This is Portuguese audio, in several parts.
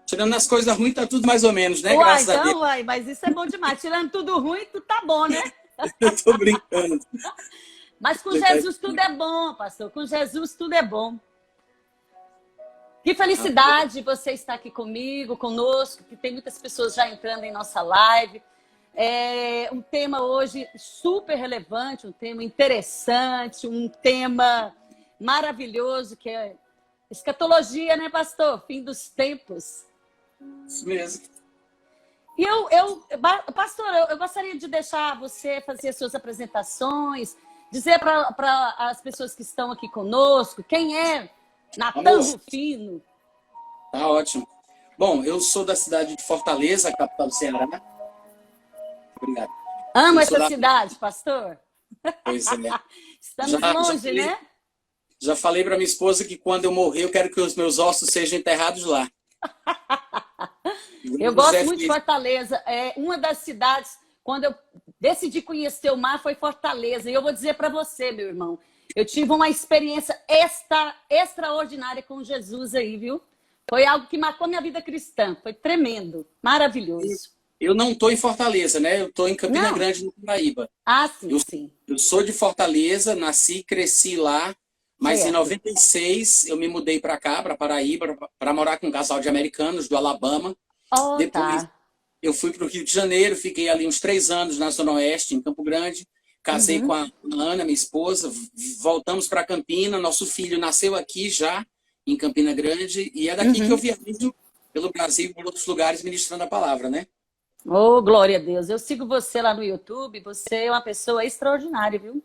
Tirando as coisas ruins, tá tudo mais ou menos, né? Uai, Graças a Deus. então, uai, mas isso é bom demais. Tirando tudo ruim, tudo tá bom, né? Eu tô brincando. Mas com Jesus tudo é bom, pastor. Com Jesus tudo é bom. Que felicidade você estar aqui comigo, conosco, que tem muitas pessoas já entrando em nossa live. É um tema hoje super relevante, um tema interessante, um tema maravilhoso, que é escatologia, né, pastor? Fim dos tempos. Isso mesmo. E pastor, eu gostaria de deixar você fazer as suas apresentações, dizer para as pessoas que estão aqui conosco quem é Natan Amor, Rufino. tá ótimo. Bom, eu sou da cidade de Fortaleza, capital do Ceará. Obrigado. Amo Eu sou essa da... cidade, pastor. Pois é. Estamos longe, né? Já falei para minha esposa que quando eu morrer, eu quero que os meus ossos sejam enterrados lá. Eu gosto muito de Fortaleza. É uma das cidades, quando eu decidi conhecer o mar, foi Fortaleza. E eu vou dizer para você, meu irmão, eu tive uma experiência extraordinária com Jesus aí, viu? Foi algo que marcou minha vida cristã. Foi tremendo, maravilhoso. Eu não estou em Fortaleza, né? Eu estou em Campina Não. Grande, no Paraíba. Ah, sim, sim. Eu sou de Fortaleza, nasci, cresci lá, mas em Certo. 96 eu me mudei para cá, para Paraíba, para morar com um casal de americanos do Alabama. Oh, Depois tá. eu fui para o Rio de Janeiro, fiquei ali uns 3 anos na Zona Oeste, em Campo Grande. Casei com Uhum. a Ana, minha esposa, voltamos para Campina. Nosso filho nasceu aqui já, em Campina Grande, e é daqui que eu Uhum. viajo pelo Brasil e por outros lugares ministrando a palavra, né? Oh, glória a Deus. Eu sigo você lá no YouTube. Você é uma pessoa extraordinária, viu?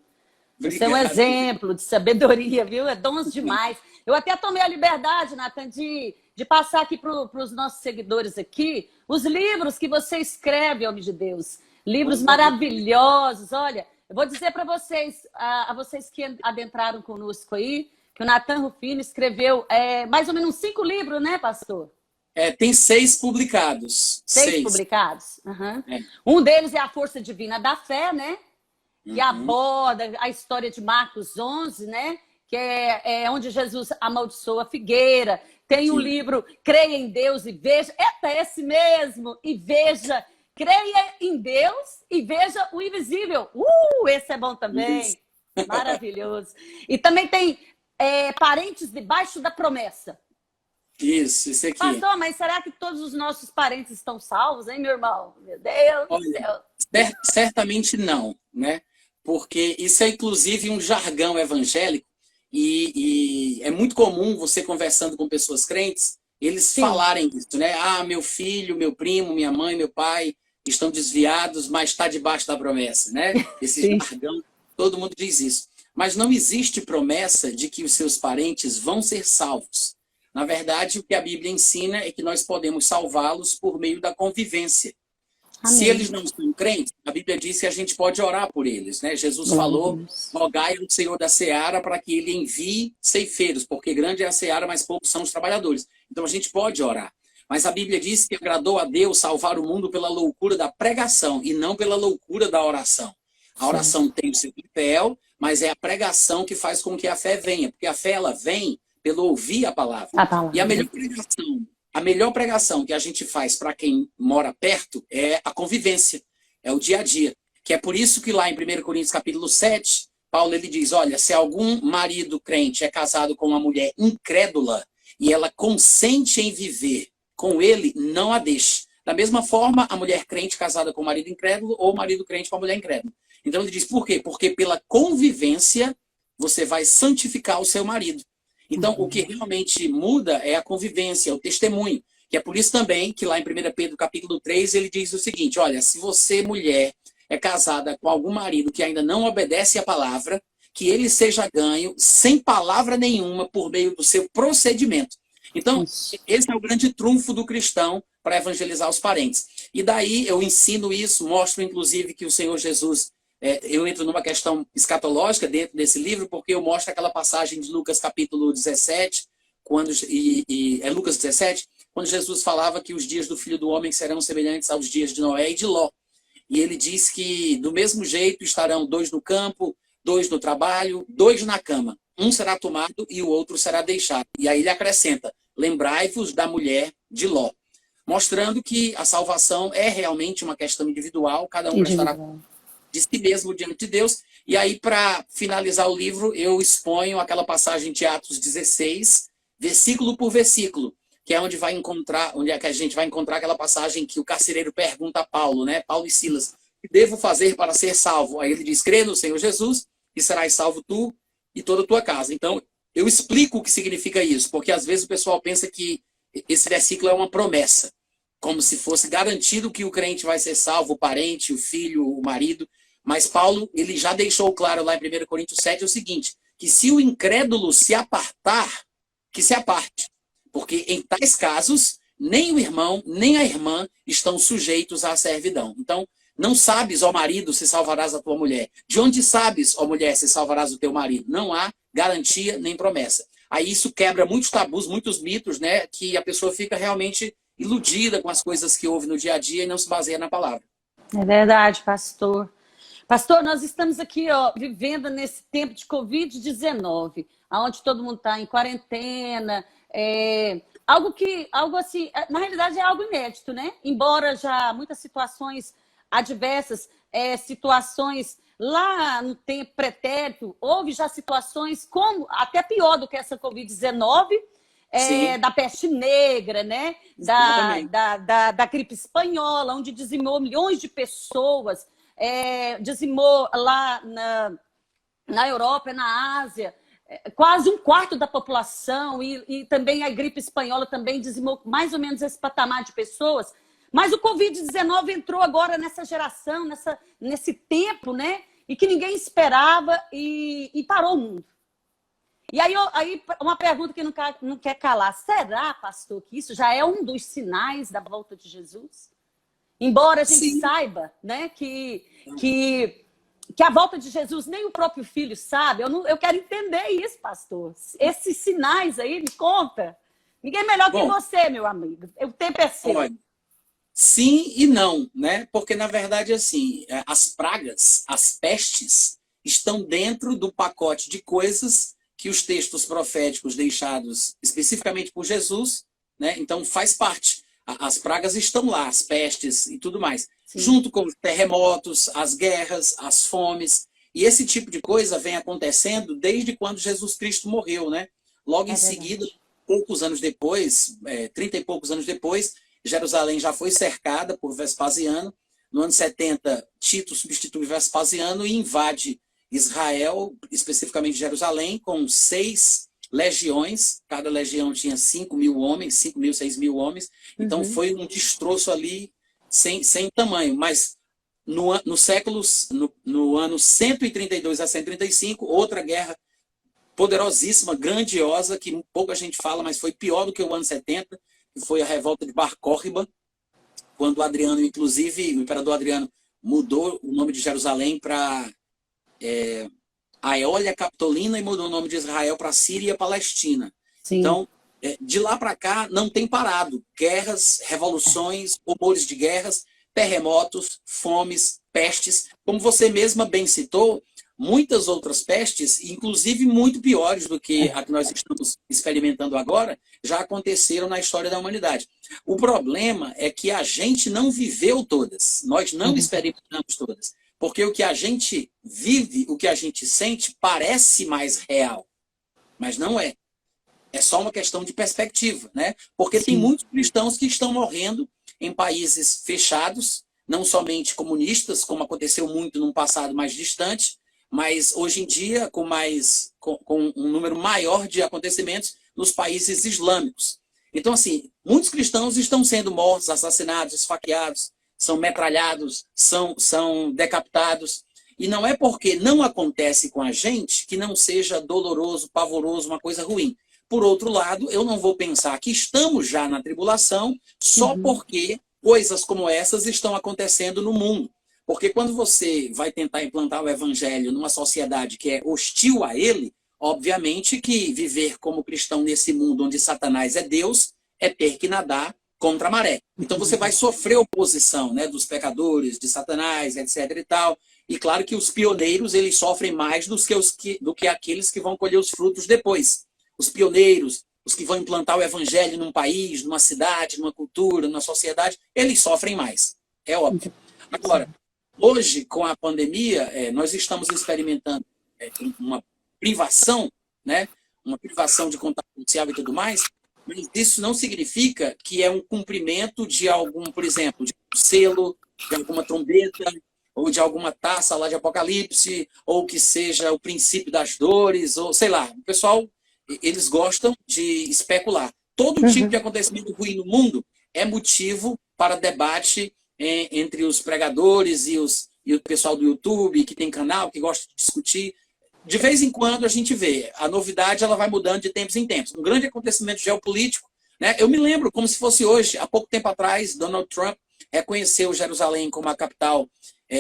Você é um Obrigado. exemplo de sabedoria, viu? É dons demais. Eu até tomei a liberdade, Nathan, de passar aqui para os nossos seguidores aqui os livros que você escreve, homem de Deus. Livros maravilhosos. Olha, eu vou dizer para vocês, a vocês que adentraram conosco aí, que o Natan Rufino escreveu mais ou menos 5 livros, né, pastor? Tem 6 publicados. 6 6. publicados. Uhum. É. Um deles é A Força Divina da Fé, né? Que Uhum. aborda a história de Marcos 11, né? Que é onde Jesus amaldiçoa a figueira. Tem o Sim. livro Creia em Deus e Veja. É esse mesmo. E veja. Creia em Deus e veja o invisível. Esse é bom também. Maravilhoso. E também tem Parentes debaixo da promessa. Isso, esse aqui. Pastor, mas será que todos os nossos parentes estão salvos, hein, meu irmão? Meu Deus do Olha, céu. certamente não, né? Porque isso é inclusive um jargão evangélico e é muito comum você conversando com pessoas crentes, eles Sim. falarem isso, né? Ah, meu filho, meu primo, minha mãe, meu pai estão desviados, mas está debaixo da promessa, né? Esse Sim. jargão, todo mundo diz isso. Mas não existe promessa de que os seus parentes vão ser salvos. Na verdade, o que a Bíblia ensina é que nós podemos salvá-los por meio da convivência. Se Amém. eles não são crentes, a Bíblia diz que a gente pode orar por eles, né? Jesus Glória a falou, Deus. rogai ao Senhor da seara para que ele envie ceifeiros, porque grande é a seara, mas poucos são os trabalhadores. Então a gente pode orar. Mas a Bíblia diz que agradou a Deus salvar o mundo pela loucura da pregação e não pela loucura da oração. A oração tem o seu papel, mas é a pregação que faz com que a fé venha, porque a fé ela vem pelo ouvir a palavra. A palavra. E a melhor pregação que a gente faz para quem mora perto é a convivência, é o dia a dia. Que é por isso que lá em 1 Coríntios capítulo 7, Paulo ele diz, olha, se algum marido crente é casado com uma mulher incrédula e ela consente em viver com ele, não a deixe. Da mesma forma, a mulher crente casada com o marido incrédulo ou o marido crente com a mulher incrédula. Então ele diz, por quê? Porque pela convivência você vai santificar o seu marido. Então, o que realmente muda é a convivência, o testemunho. Que é por isso também que lá em 1 Pedro capítulo 3, ele diz o seguinte, olha, se você, mulher, é casada com algum marido que ainda não obedece à palavra, que ele seja ganho sem palavra nenhuma por meio do seu procedimento. Então, esse é o grande trunfo do cristão para evangelizar os parentes. E daí eu ensino isso, mostro inclusive que o Senhor Jesus... eu entro numa questão escatológica dentro desse livro, porque eu mostro aquela passagem de Lucas capítulo 17, é Lucas 17, quando Jesus falava que os dias do Filho do Homem serão semelhantes aos dias de Noé e de Ló. E ele diz que do mesmo jeito estarão 2 no campo, 2 no trabalho, 2 na cama. Um será tomado e o outro será deixado. E aí ele acrescenta, lembrai-vos da mulher de Ló. mostrando que a salvação é realmente uma questão individual, cada um prestará de si mesmo diante de Deus. E aí, para finalizar o livro, eu exponho aquela passagem de Atos 16, versículo por versículo, que é onde é que a gente vai encontrar aquela passagem que o carcereiro pergunta a Paulo, né? Paulo e Silas, o que devo fazer para ser salvo? Aí ele diz, crê no Senhor Jesus e serás salvo tu e toda a tua casa. Então, eu explico o que significa isso, porque às vezes o pessoal pensa que esse versículo é uma promessa, como se fosse garantido que o crente vai ser salvo, o parente, o filho, o marido. Mas Paulo, ele já deixou claro lá em 1 Coríntios 7 o seguinte, que se o incrédulo se apartar, que se aparte. Porque em tais casos, nem o irmão, nem a irmã estão sujeitos à servidão. Então, não sabes, ó marido, se salvarás a tua mulher. De onde sabes, ó mulher, se salvarás o teu marido? Não há garantia nem promessa. Aí isso quebra muitos tabus, muitos mitos, né? Que a pessoa fica realmente iludida com as coisas que ouve no dia a dia e não se baseia na palavra. É verdade, pastor. Pastor, nós estamos aqui, ó, vivendo nesse tempo de Covid-19, onde todo mundo está em quarentena, algo assim, na realidade é algo inédito, né? Embora já muitas situações adversas, situações lá no tempo pretérito, houve já situações como, até pior do que essa Covid-19, da peste negra, né? Da gripe espanhola, onde dizimou milhões de pessoas, dizimou lá na Europa, na Ásia, quase um quarto da população, e também a gripe espanhola também dizimou mais ou menos esse patamar de pessoas. Mas o Covid-19 entrou agora nessa geração, nesse tempo, né? E que ninguém esperava e parou o mundo. E aí uma pergunta que não quer calar. Será, pastor, que isso já é um dos sinais da volta de Jesus? Embora a gente saiba, né, que a volta de Jesus nem o próprio filho sabe. Eu quero entender isso, pastor. Esses sinais aí, me conta. Ninguém melhor que você, meu amigo. O tempo é seu. Olha, sim e não, né? Porque, na verdade, assim, as pragas, as pestes, estão dentro do pacote de coisas que os textos proféticos deixados especificamente por Jesus, né? Então, faz parte. As pragas estão lá, as pestes e tudo mais. Sim. Junto com os terremotos, as guerras, as fomes. E esse tipo de coisa vem acontecendo desde quando Jesus Cristo morreu, né? Logo em seguida, poucos anos depois, 30 e poucos anos depois, Jerusalém já foi cercada por Vespasiano. No ano 70, Tito substitui Vespasiano e invade Israel, especificamente Jerusalém, com 6 legiões. Cada legião tinha 5.000 homens, 5.000, 6.000 homens. Então foi um destroço ali sem tamanho. Mas no ano 132 a 135, outra guerra poderosíssima, grandiosa, que pouca gente fala, mas foi pior do que o ano 70, que foi a revolta de Bar Córriba, quando Adriano, inclusive, o imperador Adriano, mudou o nome de Jerusalém para Aeólia Capitolina e mudou o nome de Israel para Síria e Palestina. Sim. Então, de lá para cá, não tem parado. Guerras, revoluções, horrores de guerras, terremotos, fomes, pestes. Como você mesma bem citou, muitas outras pestes, inclusive muito piores do que a que nós estamos experimentando agora, já aconteceram na história da humanidade. O problema é que a gente não viveu todas. Nós não experimentamos todas. Porque o que a gente vive, o que a gente sente, parece mais real. Mas não é. É só uma questão de perspectiva, né? Porque tem muitos cristãos que estão morrendo em países fechados, não somente comunistas, como aconteceu muito num passado mais distante, mas hoje em dia com um número maior de acontecimentos nos países islâmicos. Então, assim, muitos cristãos estão sendo mortos, assassinados, esfaqueados, são metralhados, são decapitados. E não é porque não acontece com a gente que não seja doloroso, pavoroso, uma coisa ruim. Por outro lado, eu não vou pensar que estamos já na tribulação só porque coisas como essas estão acontecendo no mundo. Porque quando você vai tentar implantar o evangelho numa sociedade que é hostil a ele, obviamente que viver como cristão nesse mundo onde Satanás é Deus é ter que nadar contra a maré. Então você vai sofrer oposição, né, dos pecadores, de Satanás, etc. e tal. E claro que os pioneiros eles sofrem mais do que aqueles que vão colher os frutos depois. Os pioneiros, os que vão implantar o evangelho num país, numa cidade, numa cultura, numa sociedade, eles sofrem mais. É óbvio. Agora, hoje, com a pandemia, nós estamos experimentando uma privação, né? Uma privação de contato social e tudo mais, mas isso não significa que é um cumprimento de algum, por exemplo, de um selo, de alguma trombeta, ou de alguma taça lá de Apocalipse, ou que seja o princípio das dores, ou sei lá. O pessoal, eles gostam de especular. Todo tipo de acontecimento ruim no mundo é motivo para debate entre os pregadores e o pessoal do YouTube, que tem canal, que gosta de discutir. De vez em quando a gente vê, a novidade ela vai mudando de tempos em tempos. Um grande acontecimento geopolítico, né? Eu me lembro como se fosse hoje, há pouco tempo atrás, Donald Trump reconheceu Jerusalém como a capital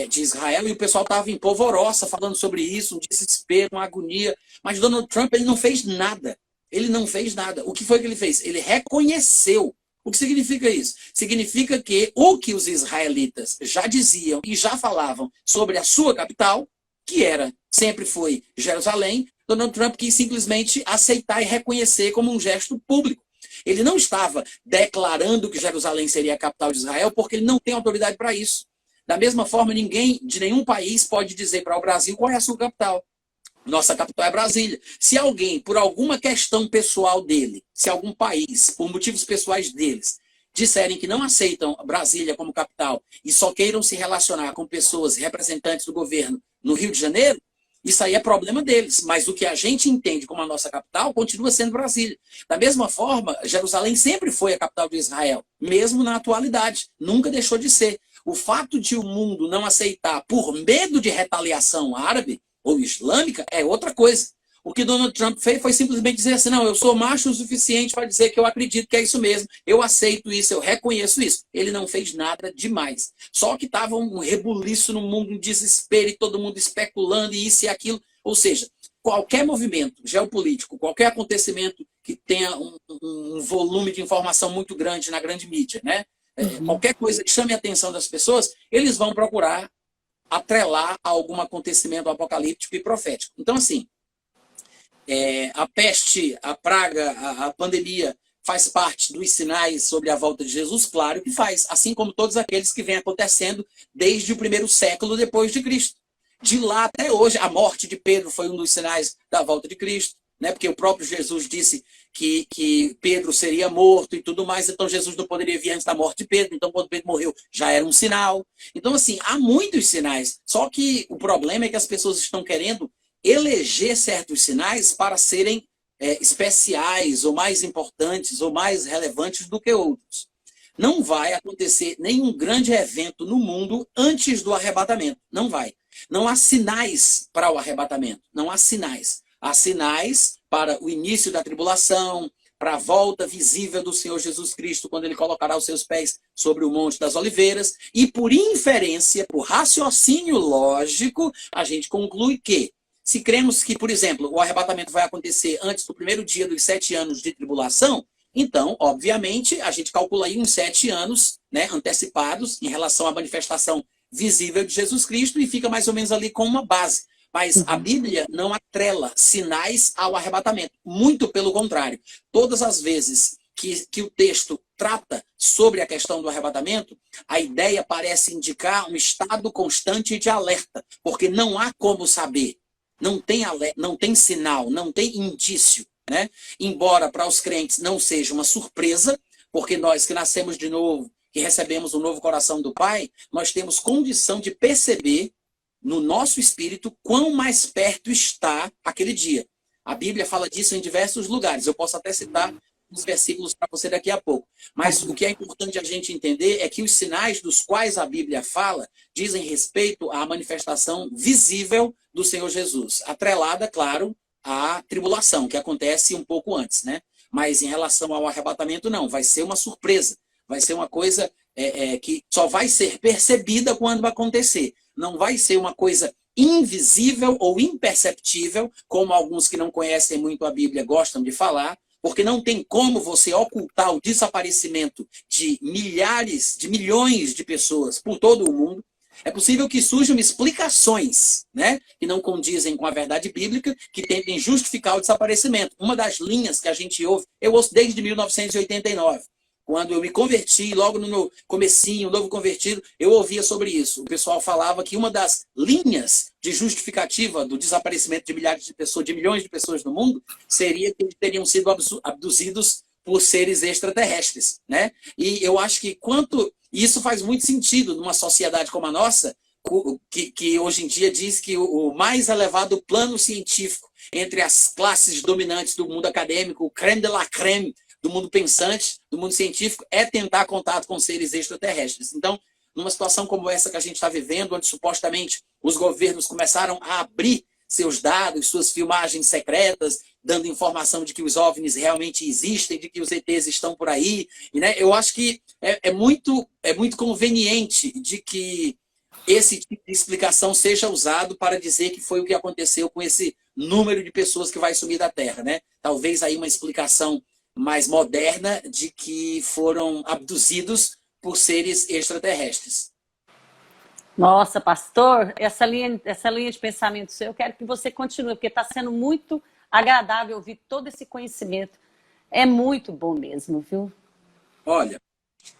de Israel, e o pessoal estava em polvorosa falando sobre isso, um desespero, uma agonia. Mas Donald Trump ele não fez nada. Ele não fez nada. O que foi que ele fez? Ele reconheceu. O que significa isso? Significa que o que os israelitas já diziam e já falavam sobre a sua capital, que sempre foi Jerusalém, Donald Trump quis simplesmente aceitar e reconhecer como um gesto público. Ele não estava declarando que Jerusalém seria a capital de Israel, porque ele não tem autoridade para isso. Da mesma forma, ninguém de nenhum país pode dizer para o Brasil qual é a sua capital. Nossa capital é Brasília. Se alguém, por alguma questão pessoal dele, se algum país, por motivos pessoais deles, disserem que não aceitam Brasília como capital e só queiram se relacionar com pessoas representantes do governo no Rio de Janeiro, isso aí é problema deles. Mas o que a gente entende como a nossa capital continua sendo Brasília. Da mesma forma, Jerusalém sempre foi a capital de Israel, mesmo na atualidade. Nunca deixou de ser. O fato de o mundo não aceitar por medo de retaliação árabe ou islâmica é outra coisa. O que Donald Trump fez foi simplesmente dizer assim, não, eu sou macho o suficiente para dizer que eu acredito que é isso mesmo, eu aceito isso, eu reconheço isso. Ele não fez nada demais. Só que estava um rebuliço no mundo, um desespero, e todo mundo especulando, e isso e aquilo. Ou seja, qualquer movimento geopolítico, qualquer acontecimento que tenha um volume de informação muito grande na grande mídia, né? Qualquer coisa que chame a atenção das pessoas, eles vão procurar atrelar a algum acontecimento apocalíptico e profético. Então, assim, a peste, a praga, a pandemia faz parte dos sinais sobre a volta de Jesus? Claro que faz, assim como todos aqueles que vêm acontecendo desde o primeiro século depois de Cristo. De lá até hoje, a morte de Pedro foi um dos sinais da volta de Cristo, né? Porque o próprio Jesus disse que Pedro seria morto e tudo mais, então Jesus não poderia vir antes da morte de Pedro, então quando Pedro morreu já era um sinal. Então, assim, há muitos sinais, só que o problema é que as pessoas estão querendo eleger certos sinais para serem especiais, ou mais importantes, ou mais relevantes do que outros. Não vai acontecer nenhum grande evento no mundo antes do arrebatamento. Não vai. Não há sinais para o arrebatamento. Não há sinais. Há sinais para o início da tribulação, para a volta visível do Senhor Jesus Cristo, quando ele colocará os seus pés sobre o Monte das Oliveiras. E por inferência, por raciocínio lógico, a gente conclui que, se cremos que, por exemplo, o arrebatamento vai acontecer antes do primeiro dia dos 7 anos de tribulação, então, obviamente, a gente calcula aí uns 7 anos, né, antecipados em relação à manifestação visível de Jesus Cristo, e fica mais ou menos ali com uma base. Mas a Bíblia não atrela sinais ao arrebatamento. Muito pelo contrário. Todas as vezes que o texto trata sobre a questão do arrebatamento, a ideia parece indicar um estado constante de alerta, porque não há como saber. Não tem sinal, não tem indício, né? Embora para os crentes não seja uma surpresa, porque nós que nascemos de novo, que recebemos o novo coração do Pai, nós temos condição de perceber no nosso espírito quão mais perto está aquele dia. A Bíblia fala disso em diversos lugares. Eu posso até citar os versículos para você daqui a pouco. Mas o que é importante a gente entender é que os sinais dos quais a Bíblia fala dizem respeito à manifestação visível do Senhor Jesus, atrelada, claro, à tribulação, que acontece um pouco antes, né? Mas em relação ao arrebatamento, não. Vai ser uma surpresa. Vai ser uma coisa que só vai ser percebida quando vai acontecer. Não vai ser uma coisa invisível ou imperceptível, como alguns que não conhecem muito a Bíblia gostam de falar, porque não tem como você ocultar o desaparecimento de milhares, de milhões de pessoas por todo o mundo. É possível que surjam explicações, né, que não condizem com a verdade bíblica, que tentem justificar o desaparecimento. Uma das linhas que a gente ouve, eu ouço desde 1989. Quando eu me converti, logo no meu comecinho, novo convertido, eu ouvia sobre isso. O pessoal falava que uma das linhas de justificativa do desaparecimento de milhares de pessoas, de milhões de pessoas no mundo, seria que eles teriam sido abduzidos por seres extraterrestres, né? E eu acho que isso faz muito sentido numa sociedade como a nossa, que hoje em dia diz que o mais elevado plano científico entre as classes dominantes do mundo acadêmico, o creme de la creme do mundo pensante, do mundo científico, é tentar contato com seres extraterrestres. Então, numa situação como essa que a gente está vivendo, onde supostamente os governos começaram a abrir seus dados, suas filmagens secretas, dando informação de que os OVNIs realmente existem, de que os ETs estão por aí, né? Eu acho que é muito conveniente de que esse tipo de explicação seja usado para dizer que foi o que aconteceu com esse número de pessoas que vai sumir da Terra, né? Talvez aí uma explicação mais moderna de que foram abduzidos por seres extraterrestres. Nossa, pastor, essa linha de pensamento seu, eu quero que você continue, porque está sendo muito agradável ouvir todo esse conhecimento. É muito bom mesmo, viu? Olha,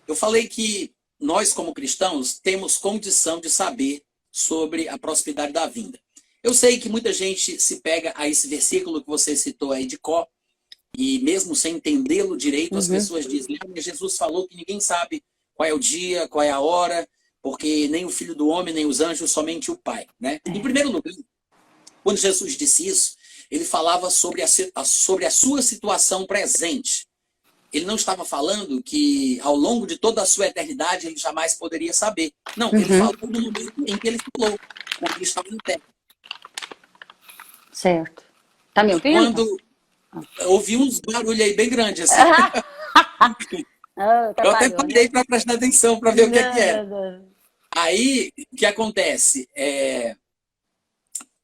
eu falei que nós, como cristãos, temos condição de saber sobre a prosperidade da vinda. Eu sei que muita gente se pega a esse versículo que você citou aí de Có, e mesmo sem entendê-lo direito, as pessoas dizem, Jesus falou que ninguém sabe qual é o dia, qual é a hora, porque nem o Filho do Homem, nem os anjos, somente o Pai, né? Em primeiro lugar, quando Jesus disse isso, ele falava sobre a sua situação presente. Ele não estava falando que ao longo de toda a sua eternidade ele jamais poderia saber. Não, ele falou no momento em que ele falou, quando ele estava na Terra. Certo. Tá me ouvindo? Quando ouvi uns barulhos aí bem grandes, assim. Eu até parei para prestar atenção, para ver o que era. Aí, o que acontece?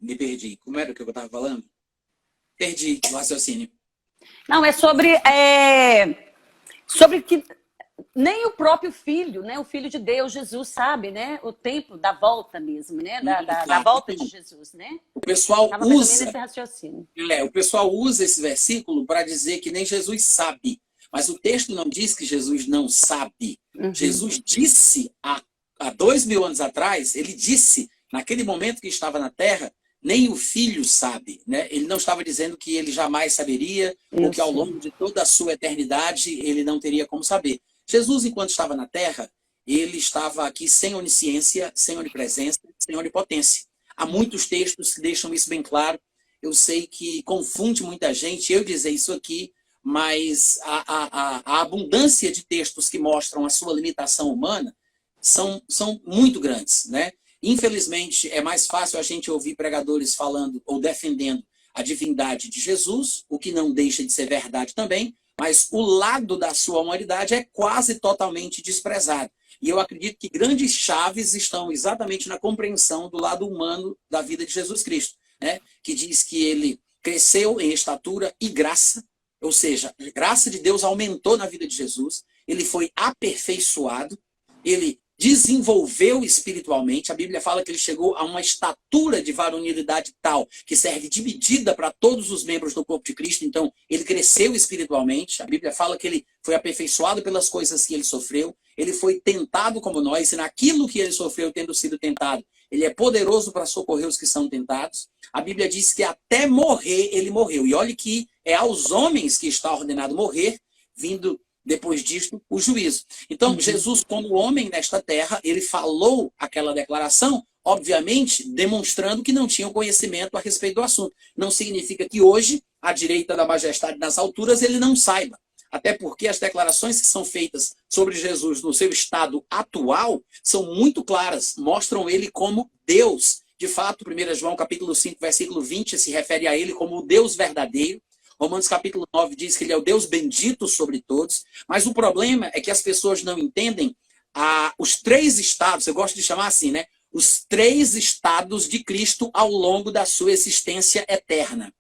Me perdi. Como era o que eu estava falando? Perdi o raciocínio. Não, é sobre que nem o próprio Filho, né? O Filho de Deus, Jesus, sabe, né? O tempo da volta mesmo, né? Da volta de Jesus, né? O pessoal usa esse raciocínio. O pessoal usa esse versículo para dizer que nem Jesus sabe. Mas o texto não diz que Jesus não sabe. Jesus disse há 2000 anos atrás, ele disse, naquele momento que estava na Terra, nem o Filho sabe, né? Ele não estava dizendo que ele jamais saberia, ou que ao longo de toda a sua eternidade ele não teria como saber. Jesus, enquanto estava na Terra, ele estava aqui sem onisciência, sem onipresença, sem onipotência. Há muitos textos que deixam isso bem claro. Eu sei que confunde muita gente eu dizer isso aqui, mas a abundância de textos que mostram a sua limitação humana são muito grandes, né? Infelizmente, é mais fácil a gente ouvir pregadores falando ou defendendo a divindade de Jesus, o que não deixa de ser verdade também, mas o lado da sua humanidade é quase totalmente desprezado. E eu acredito que grandes chaves estão exatamente na compreensão do lado humano da vida de Jesus Cristo, né? Que diz que ele cresceu em estatura e graça, ou seja, a graça de Deus aumentou na vida de Jesus, ele foi aperfeiçoado, ele desenvolveu espiritualmente. A Bíblia fala que ele chegou a uma estatura de varonilidade tal que serve de medida para todos os membros do corpo de Cristo. Então, ele cresceu espiritualmente. A Bíblia fala que ele foi aperfeiçoado pelas coisas que ele sofreu. Ele foi tentado como nós, e naquilo que ele sofreu, tendo sido tentado, ele é poderoso para socorrer os que são tentados. A Bíblia diz que até morrer, ele morreu. E olhe que é aos homens que está ordenado morrer, vindo depois disto, o juízo. Então, Jesus, como homem nesta terra, ele falou aquela declaração, obviamente, demonstrando que não tinha conhecimento a respeito do assunto. Não significa que hoje, à direita da majestade nas alturas, ele não saiba. Até porque as declarações que são feitas sobre Jesus no seu estado atual são muito claras, mostram ele como Deus. De fato, 1 João capítulo 5, versículo 20, se refere a ele como o Deus verdadeiro. Romanos capítulo 9 diz que ele é o Deus bendito sobre todos, mas o problema é que as pessoas não entendem os três estados, eu gosto de chamar assim, né? Os três estados de Cristo ao longo da sua existência eterna.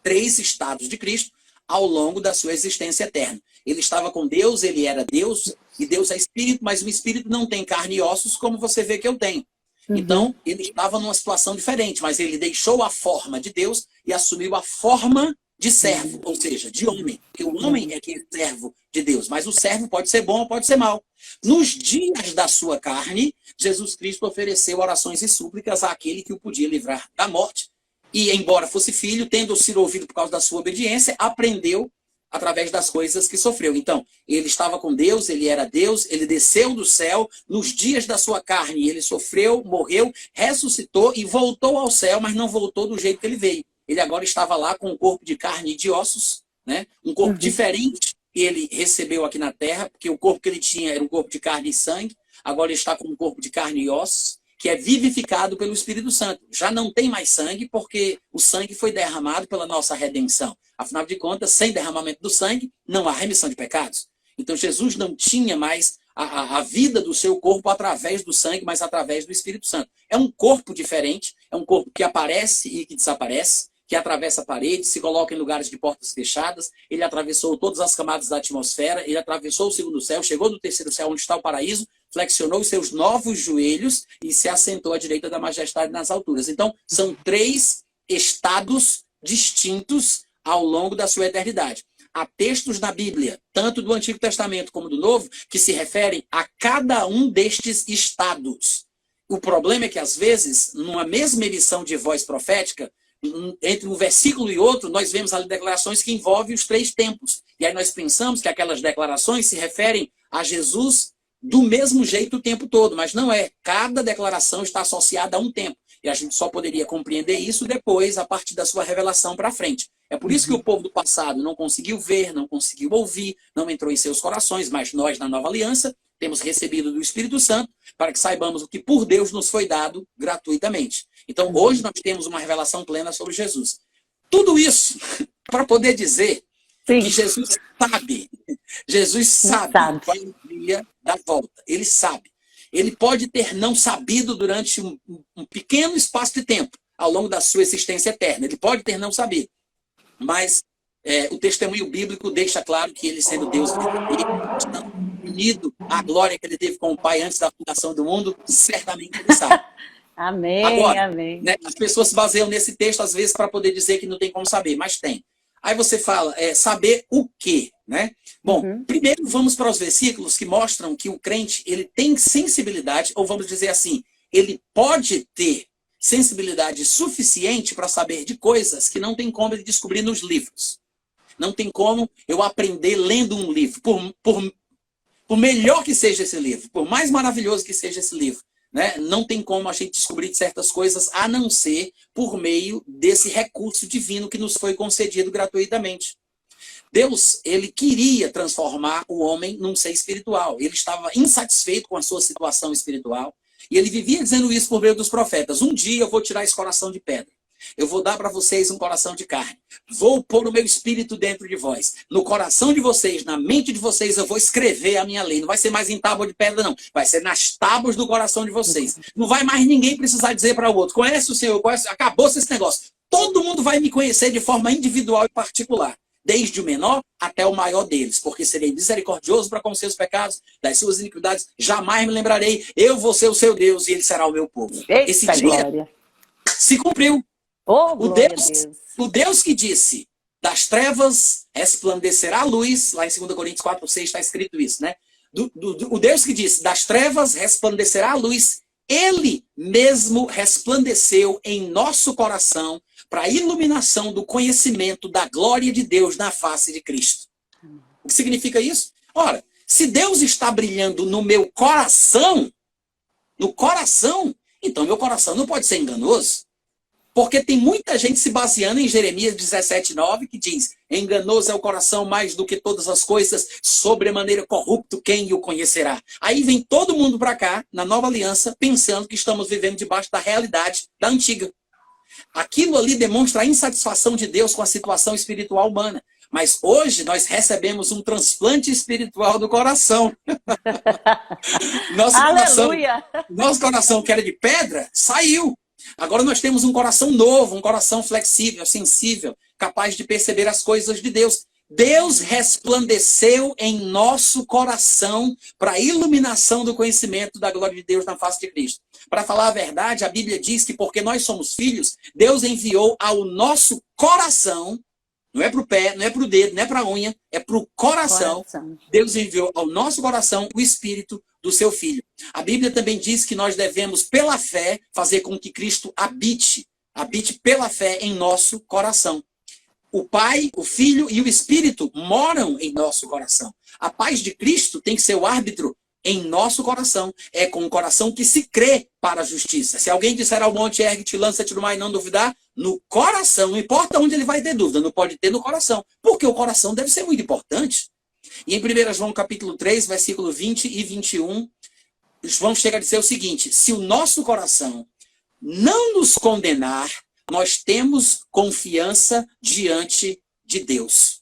3 estados de Cristo ao longo da sua existência eterna. Ele estava com Deus, ele era Deus, e Deus é espírito, mas o espírito não tem carne e ossos como você vê que eu tenho. Então, ele estava numa situação diferente, mas ele deixou a forma de Deus e assumiu a forma de servo, ou seja, de homem. Porque o homem é que é servo de Deus, mas o servo pode ser bom ou pode ser mau. Nos dias da sua carne, Jesus Cristo ofereceu orações e súplicas àquele que o podia livrar da morte. E, embora fosse filho, tendo sido ouvido por causa da sua obediência, aprendeu através das coisas que sofreu. Então, ele estava com Deus, ele era Deus, ele desceu do céu, nos dias da sua carne, ele sofreu, morreu, ressuscitou e voltou ao céu, mas não voltou do jeito que ele veio. Ele agora estava lá com um corpo de carne e de ossos, né? Um corpo diferente que ele recebeu aqui na terra, porque o corpo que ele tinha era um corpo de carne e sangue, agora ele está com um corpo de carne e ossos, que é vivificado pelo Espírito Santo. Já não tem mais sangue, porque o sangue foi derramado pela nossa redenção. Afinal de contas, sem derramamento do sangue, não há remissão de pecados. Então, Jesus não tinha mais a vida do seu corpo através do sangue, mas através do Espírito Santo. É um corpo diferente, é um corpo que aparece e que desaparece, que atravessa paredes, se coloca em lugares de portas fechadas. Ele atravessou todas as camadas da atmosfera, ele atravessou o segundo céu, chegou no terceiro céu, onde está o paraíso, flexionou os seus novos joelhos e se assentou à direita da majestade nas alturas. Então, são 3 estados distintos ao longo da sua eternidade. Há textos na Bíblia, tanto do Antigo Testamento como do Novo, que se referem a cada um destes estados. O problema é que, às vezes, numa mesma emissão de voz profética, entre um versículo e outro, nós vemos ali declarações que envolvem os 3 tempos. E aí nós pensamos que aquelas declarações se referem a Jesus do mesmo jeito o tempo todo, mas não é. Cada declaração está associada a um tempo. E a gente só poderia compreender isso depois, a partir da sua revelação para frente. É por isso que o povo do passado não conseguiu ver, não conseguiu ouvir, não entrou em seus corações, mas nós, na Nova Aliança, temos recebido do Espírito Santo para que saibamos o que por Deus nos foi dado gratuitamente. Então, hoje nós temos uma revelação plena sobre Jesus. Tudo isso para poder dizer que Jesus sabe. Jesus sabe qual é o dia da volta. Ele sabe. Ele pode ter não sabido durante um pequeno espaço de tempo, ao longo da sua existência eterna. Ele pode ter não sabido. Mas o testemunho bíblico deixa claro que ele, sendo Deus unido à glória que ele teve com o Pai antes da fundação do mundo, certamente ele sabe. Amém, agora, amém. Né, as pessoas se baseiam nesse texto, às vezes, para poder dizer que não tem como saber, mas tem. Aí você fala, saber o quê? Né? Bom, primeiro vamos para os versículos que mostram que o crente ele tem sensibilidade, ou vamos dizer assim, ele pode ter sensibilidade suficiente para saber de coisas que não tem como ele descobrir nos livros. Não tem como eu aprender lendo um livro, por melhor que seja esse livro, por mais maravilhoso que seja esse livro. Né? Não tem como a gente descobrir certas coisas a não ser por meio desse recurso divino que nos foi concedido gratuitamente. Deus, ele queria transformar o homem num ser espiritual. Ele estava insatisfeito com a sua situação espiritual e ele vivia dizendo isso por meio dos profetas. Um dia eu vou tirar esse coração de pedra. Eu vou dar para vocês um coração de carne. Vou pôr o meu espírito dentro de vós. No coração de vocês, na mente de vocês, eu vou escrever a minha lei. Não vai ser mais em tábua de pedra, não. Vai ser nas tábuas do coração de vocês. Não vai mais ninguém precisar dizer para o outro, conhece o Senhor, conhece... acabou-se esse negócio. Todo mundo vai me conhecer de forma individual e particular. Desde o menor até o maior deles. Porque serei misericordioso para com os seus pecados, das suas iniquidades. Jamais me lembrarei. Eu vou ser o seu Deus e ele será o meu povo. Eita, esse dia glória. Se cumpriu. Oh, o Deus que disse, das trevas resplandecerá a luz, lá em 2 Coríntios 4:6 está escrito isso, né? O Deus que disse, das trevas resplandecerá a luz, ele mesmo resplandeceu em nosso coração para a iluminação do conhecimento da glória de Deus na face de Cristo. O que significa isso? Ora, se Deus está brilhando no meu coração, então meu coração não pode ser enganoso. Porque tem muita gente se baseando em Jeremias 17:9, que diz, enganoso é o coração mais do que todas as coisas, sobremaneira corrupto, quem o conhecerá? Aí vem todo mundo para cá, na nova aliança, pensando que estamos vivendo debaixo da realidade da antiga. Aquilo ali demonstra a insatisfação de Deus com a situação espiritual humana. Mas hoje nós recebemos um transplante espiritual do coração. Aleluia! Nosso coração, que era de pedra, saiu. Agora nós temos um coração novo, um coração flexível, sensível, capaz de perceber as coisas de Deus. Deus resplandeceu em nosso coração para a iluminação do conhecimento da glória de Deus na face de Cristo. Para falar a verdade, a Bíblia diz que porque nós somos filhos, Deus enviou ao nosso coração, não é para o pé, não é para o dedo, não é para a unha, é para o coração. Deus enviou ao nosso coração o Espírito do seu Filho. A Bíblia também diz que nós devemos, pela fé, fazer com que Cristo habite pela fé em nosso coração. O Pai, o Filho e o Espírito moram em nosso coração. A paz de Cristo tem que ser o árbitro em nosso coração. É com o coração que se crê para a justiça. Se alguém disser ao monte, ergue-te, lança-te no mar e não duvidar, no coração, não importa onde ele vai ter dúvida, não pode ter no coração. Porque o coração deve ser muito importante. E em 1 João capítulo 3, versículo 20 e 21, João chega a dizer o seguinte: se o nosso coração não nos condenar, nós temos confiança diante de Deus.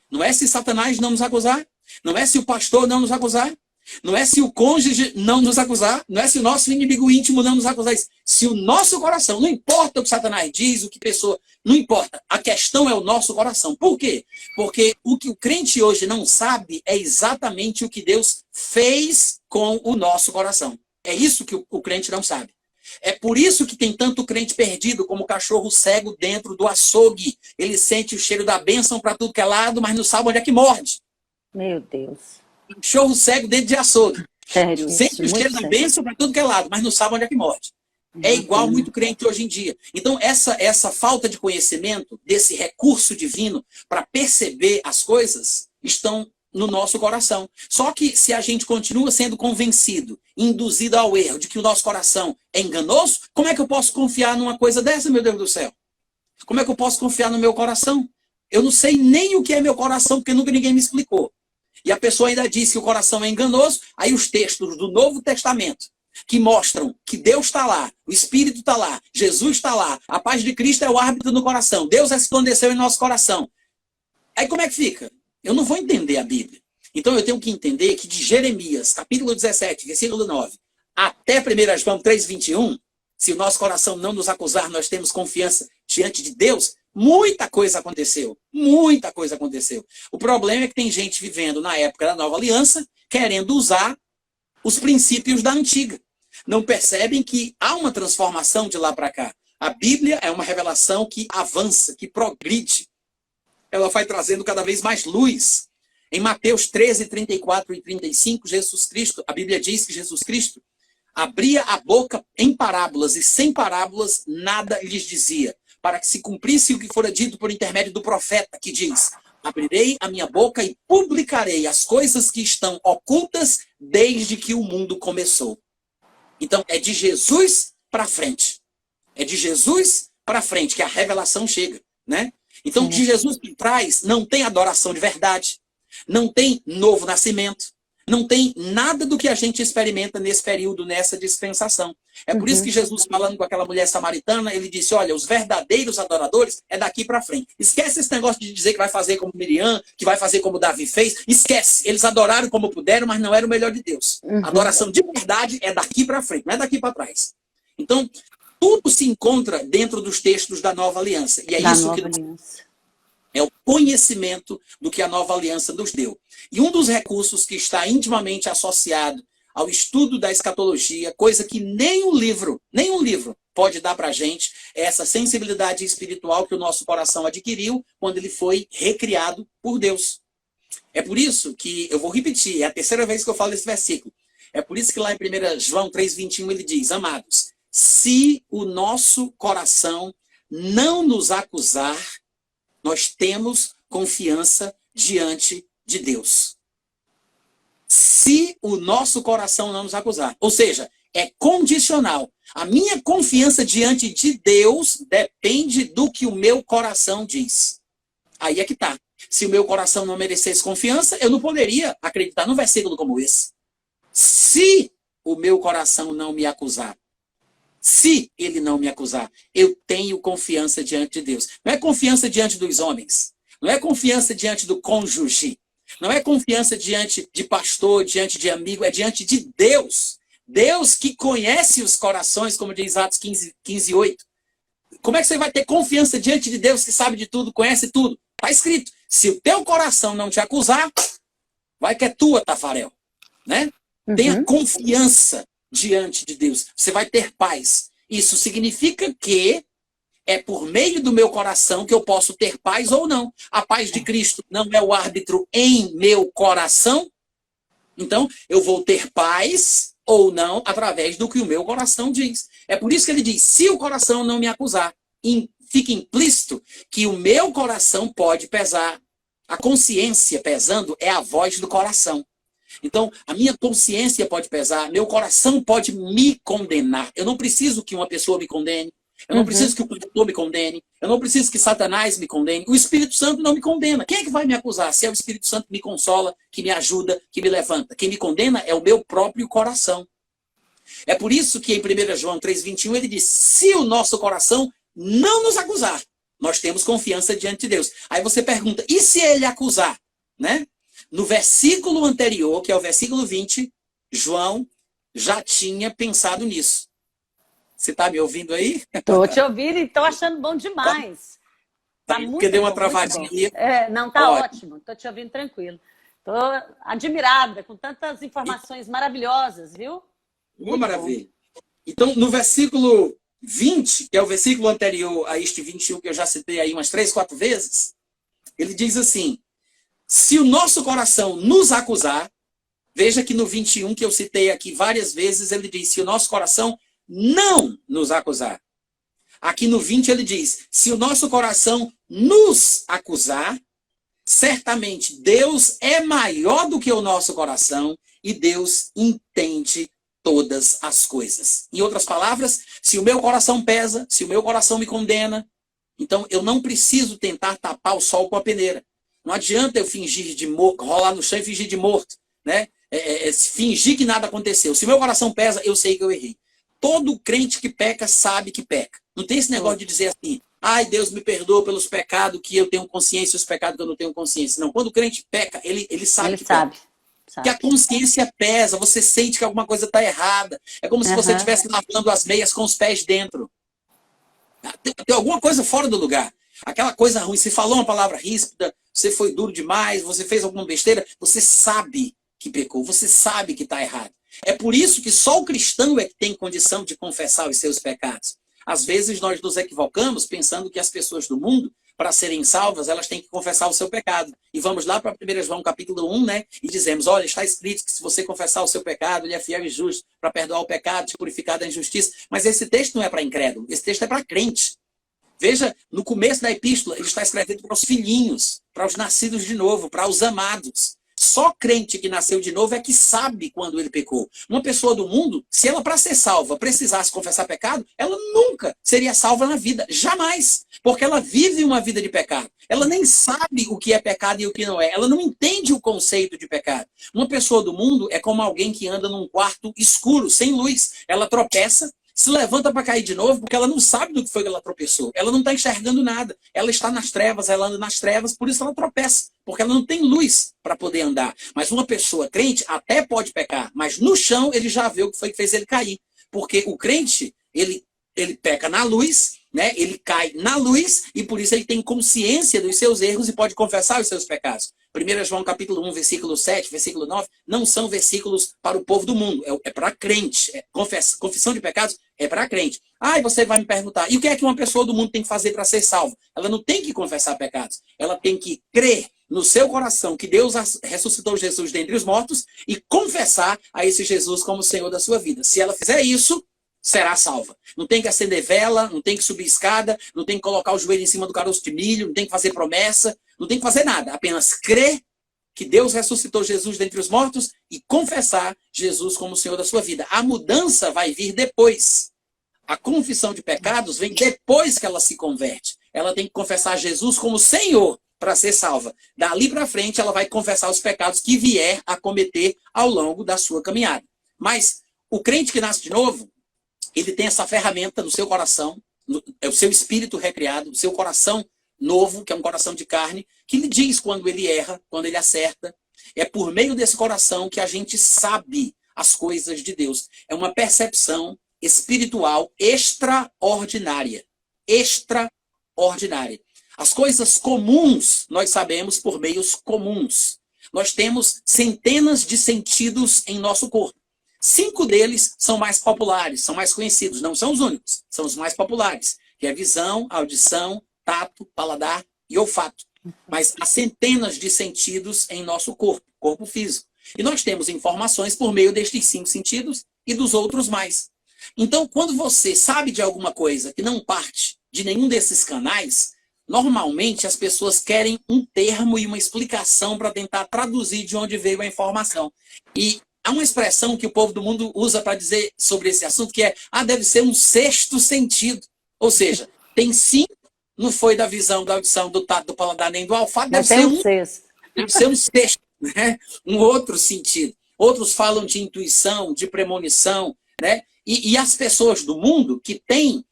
Não é se Satanás não nos acusar, não é se o pastor não nos acusar, não é se o cônjuge não nos acusar, não é se o nosso inimigo íntimo não nos acusar. Se o nosso coração, não importa o que Satanás diz, o que pessoa, não importa, a questão é o nosso coração. Por quê? Porque o que o crente hoje não sabe é exatamente o que Deus fez com o nosso coração. É isso que o crente não sabe. É por isso que tem tanto crente perdido como cachorro cego dentro do açougue. Ele sente o cheiro da bênção para tudo que é lado, mas não sabe onde é que morde. Meu Deus. Cachorro cego dentro de açougue. Sério, Sente o cheiro da bênção para tudo que é lado, mas não sabe onde é que morde. É igual muito crente hoje em dia. Então, essa falta de conhecimento, desse recurso divino para perceber as coisas, estão no nosso coração. Só que se a gente continua sendo convencido, induzido ao erro de que o nosso coração é enganoso, como é que eu posso confiar numa coisa dessa, meu Deus do céu? Como é que eu posso confiar no meu coração? Eu não sei nem o que é meu coração, porque nunca ninguém me explicou. E a pessoa ainda diz que o coração é enganoso, aí os textos do Novo Testamento, que mostram que Deus está lá, o Espírito está lá, Jesus está lá, a paz de Cristo é o árbitro no coração, Deus resplandeceu em nosso coração. Aí como é que fica? Eu não vou entender a Bíblia. Então eu tenho que entender que de Jeremias, capítulo 17, versículo 9, até 1 João 3, 21, se o nosso coração não nos acusar, nós temos confiança diante de Deus, muita coisa aconteceu. Muita coisa aconteceu. O problema é que tem gente vivendo na época da Nova Aliança, querendo usar os princípios da antiga. Não percebem que há uma transformação de lá para cá. A Bíblia é uma revelação que avança, que progride. Ela vai trazendo cada vez mais luz. Em Mateus 13, 34 e 35, Jesus Cristo, a Bíblia diz que Jesus Cristo abria a boca em parábolas e sem parábolas nada lhes dizia, para que se cumprisse o que fora dito por intermédio do profeta, que diz: abrirei a minha boca e publicarei as coisas que estão ocultas desde que o mundo começou. Então, é de Jesus para frente. É de Jesus para frente que a revelação chega, né? Então, de Jesus para trás, não tem adoração de verdade, não tem novo nascimento, não tem nada do que a gente experimenta nesse período, nessa dispensação. É por isso que Jesus, falando com aquela mulher samaritana, ele disse: olha, os verdadeiros adoradores é daqui para frente. Esquece esse negócio de dizer que vai fazer como Miriam, que vai fazer como Davi fez. Esquece. Eles adoraram como puderam, mas não era o melhor de Deus. A adoração de verdade é daqui para frente, não é daqui para trás. Então, tudo se encontra dentro dos textos da Nova Aliança. E é isso que é o conhecimento do que a Nova Aliança nos deu. E um dos recursos que está intimamente associado ao estudo da escatologia, coisa que nenhum livro pode dar para a gente, é essa sensibilidade espiritual que o nosso coração adquiriu quando ele foi recriado por Deus. É por isso que, eu vou repetir, é a terceira vez que eu falo esse versículo. É por isso que lá em 1 João 3, 21 ele diz: amados, se o nosso coração não nos acusar, nós temos confiança diante de Deus. Se o nosso coração não nos acusar. Ou seja, é condicional. A minha confiança diante de Deus depende do que o meu coração diz. Aí é que tá. Se o meu coração não merecesse confiança, eu não poderia acreditar num versículo como esse. Se o meu coração não me acusar, se ele não me acusar, eu tenho confiança diante de Deus. Não é confiança diante dos homens. Não é confiança diante do cônjuge. Não é confiança diante de pastor, diante de amigo. É diante de Deus. Deus que conhece os corações, como diz Atos 15, 8. Como é que você vai ter confiança diante de Deus que sabe de tudo, conhece tudo? Está escrito, se o teu coração não te acusar, vai que é tua, Tafarel. Né? Tenha confiança diante de Deus. Você vai ter paz. Isso significa que é por meio do meu coração que eu posso ter paz ou não. A paz de Cristo não é o árbitro em meu coração. Então, eu vou ter paz ou não através do que o meu coração diz. É por isso que ele diz, se o coração não me acusar, fica implícito que o meu coração pode pesar. A consciência pesando é a voz do coração. Então, a minha consciência pode pesar, meu coração pode me condenar. Eu não preciso que uma pessoa me condene. Eu não preciso que o pastor me condene. Eu não preciso que Satanás me condene. O Espírito Santo não me condena. Quem é que vai me acusar? Se é o Espírito Santo que me consola, que me ajuda, que me levanta. Quem me condena é o meu próprio coração. É por isso que em 1 João 3,21 ele diz, se o nosso coração não nos acusar, nós temos confiança diante de Deus. Aí você pergunta, e se ele acusar? Né? No versículo anterior, que é o versículo 20, João já tinha pensado nisso. Você está me ouvindo aí? Estou te ouvindo e estou achando bom demais. Tá muito porque deu uma travadinha. Não, tá ótimo. Estou te ouvindo tranquilo. Estou admirada com tantas informações maravilhosas, viu? Uma maravilha. Então, no versículo 20, que é o versículo anterior a este 21, que eu já citei aí umas 3, 4 vezes, ele diz assim, se o nosso coração nos acusar, veja que no 21, que eu citei aqui várias vezes, ele diz, se o nosso coração não nos acusar. Aqui no 20 ele diz, se o nosso coração nos acusar, certamente Deus é maior do que o nosso coração e Deus entende todas as coisas. Em outras palavras, se o meu coração pesa, se o meu coração me condena, então eu não preciso tentar tapar o sol com a peneira. Não adianta eu fingir de morto, rolar no chão e fingir de morto, né? Fingir que nada aconteceu. Se o meu coração pesa, eu sei que eu errei. Todo crente que peca sabe que peca. Não tem esse negócio de dizer assim, ai, Deus me perdoa pelos pecados que eu tenho consciência e os pecados que eu não tenho consciência. Não, quando o crente peca, ele sabe que peca. Que a consciência pesa, você sente que alguma coisa está errada. É como se você estivesse lavando as meias com os pés dentro. Tem alguma coisa fora do lugar. Aquela coisa ruim, você falou uma palavra ríspida, você foi duro demais, você fez alguma besteira, você sabe que pecou, você sabe que está errado. É por isso que só o cristão é que tem condição de confessar os seus pecados. Às vezes nós nos equivocamos pensando que as pessoas do mundo, para serem salvas, elas têm que confessar o seu pecado. E vamos lá para 1 João capítulo 1, né? E dizemos, olha, está escrito que se você confessar o seu pecado, ele é fiel e justo para perdoar o pecado, te purificar da injustiça. Mas esse texto não é para incrédulo, esse texto é para crente. Veja, no começo da epístola, ele está escrevendo para os filhinhos, para os nascidos de novo, para os amados. Só crente que nasceu de novo é que sabe quando ele pecou. Uma pessoa do mundo, se ela para ser salva precisasse confessar pecado, ela nunca seria salva na vida. Jamais. Porque ela vive uma vida de pecado. Ela nem sabe o que é pecado e o que não é. Ela não entende o conceito de pecado. Uma pessoa do mundo é como alguém que anda num quarto escuro, sem luz. Ela tropeça, se levanta para cair de novo, porque ela não sabe do que foi que ela tropeçou. Ela não está enxergando nada. Ela está nas trevas, ela anda nas trevas, por isso ela tropeça. Porque ela não tem luz para poder andar. Mas uma pessoa crente até pode pecar, mas no chão ele já vê o que foi que fez ele cair. Porque o crente, ele peca na luz, né? Ele cai na luz e por isso ele tem consciência dos seus erros e pode confessar os seus pecados. 1 João capítulo 1, versículo 7, versículo 9, não são versículos para o povo do mundo, é para crente. Confissão de pecados é para crente. Ah, e você vai me perguntar, e o que é que uma pessoa do mundo tem que fazer para ser salva? Ela não tem que confessar pecados, ela tem que crer no seu coração que Deus ressuscitou Jesus dentre os mortos e confessar a esse Jesus como Senhor da sua vida. Se ela fizer isso, será salva. Não tem que acender vela, não tem que subir escada, não tem que colocar o joelho em cima do caroço de milho, não tem que fazer promessa, não tem que fazer nada. Apenas crer que Deus ressuscitou Jesus dentre os mortos e confessar Jesus como Senhor da sua vida. A mudança vai vir depois. A confissão de pecados vem depois que ela se converte. Ela tem que confessar Jesus como Senhor para ser salva. Dali para frente, ela vai confessar os pecados que vier a cometer ao longo da sua caminhada. Mas o crente que nasce de novo, ele tem essa ferramenta no seu coração, é o seu espírito recriado, o seu coração novo, que é um coração de carne, que lhe diz quando ele erra, quando ele acerta. É por meio desse coração que a gente sabe as coisas de Deus. É uma percepção espiritual extraordinária. Extraordinária. As coisas comuns nós sabemos por meios comuns. Nós temos centenas de sentidos em nosso corpo. 5 deles são mais populares, são mais conhecidos, não são os únicos, são os mais populares, que é visão, audição, tato, paladar e olfato. Mas há centenas de sentidos em nosso corpo físico. E nós temos informações por meio destes 5 sentidos e dos outros mais. Então, quando você sabe de alguma coisa que não parte de nenhum desses canais, normalmente as pessoas querem um termo e uma explicação para tentar traduzir de onde veio a informação. E há uma expressão que o povo do mundo usa para dizer sobre esse assunto, que é, deve ser um 6º sentido. Ou seja, tem 5, não foi da visão, da audição, do tato, do paladar, nem do olfato, deve ser um 6º, né? Um outro sentido. Outros falam de intuição, de premonição, né? E as pessoas do mundo que têm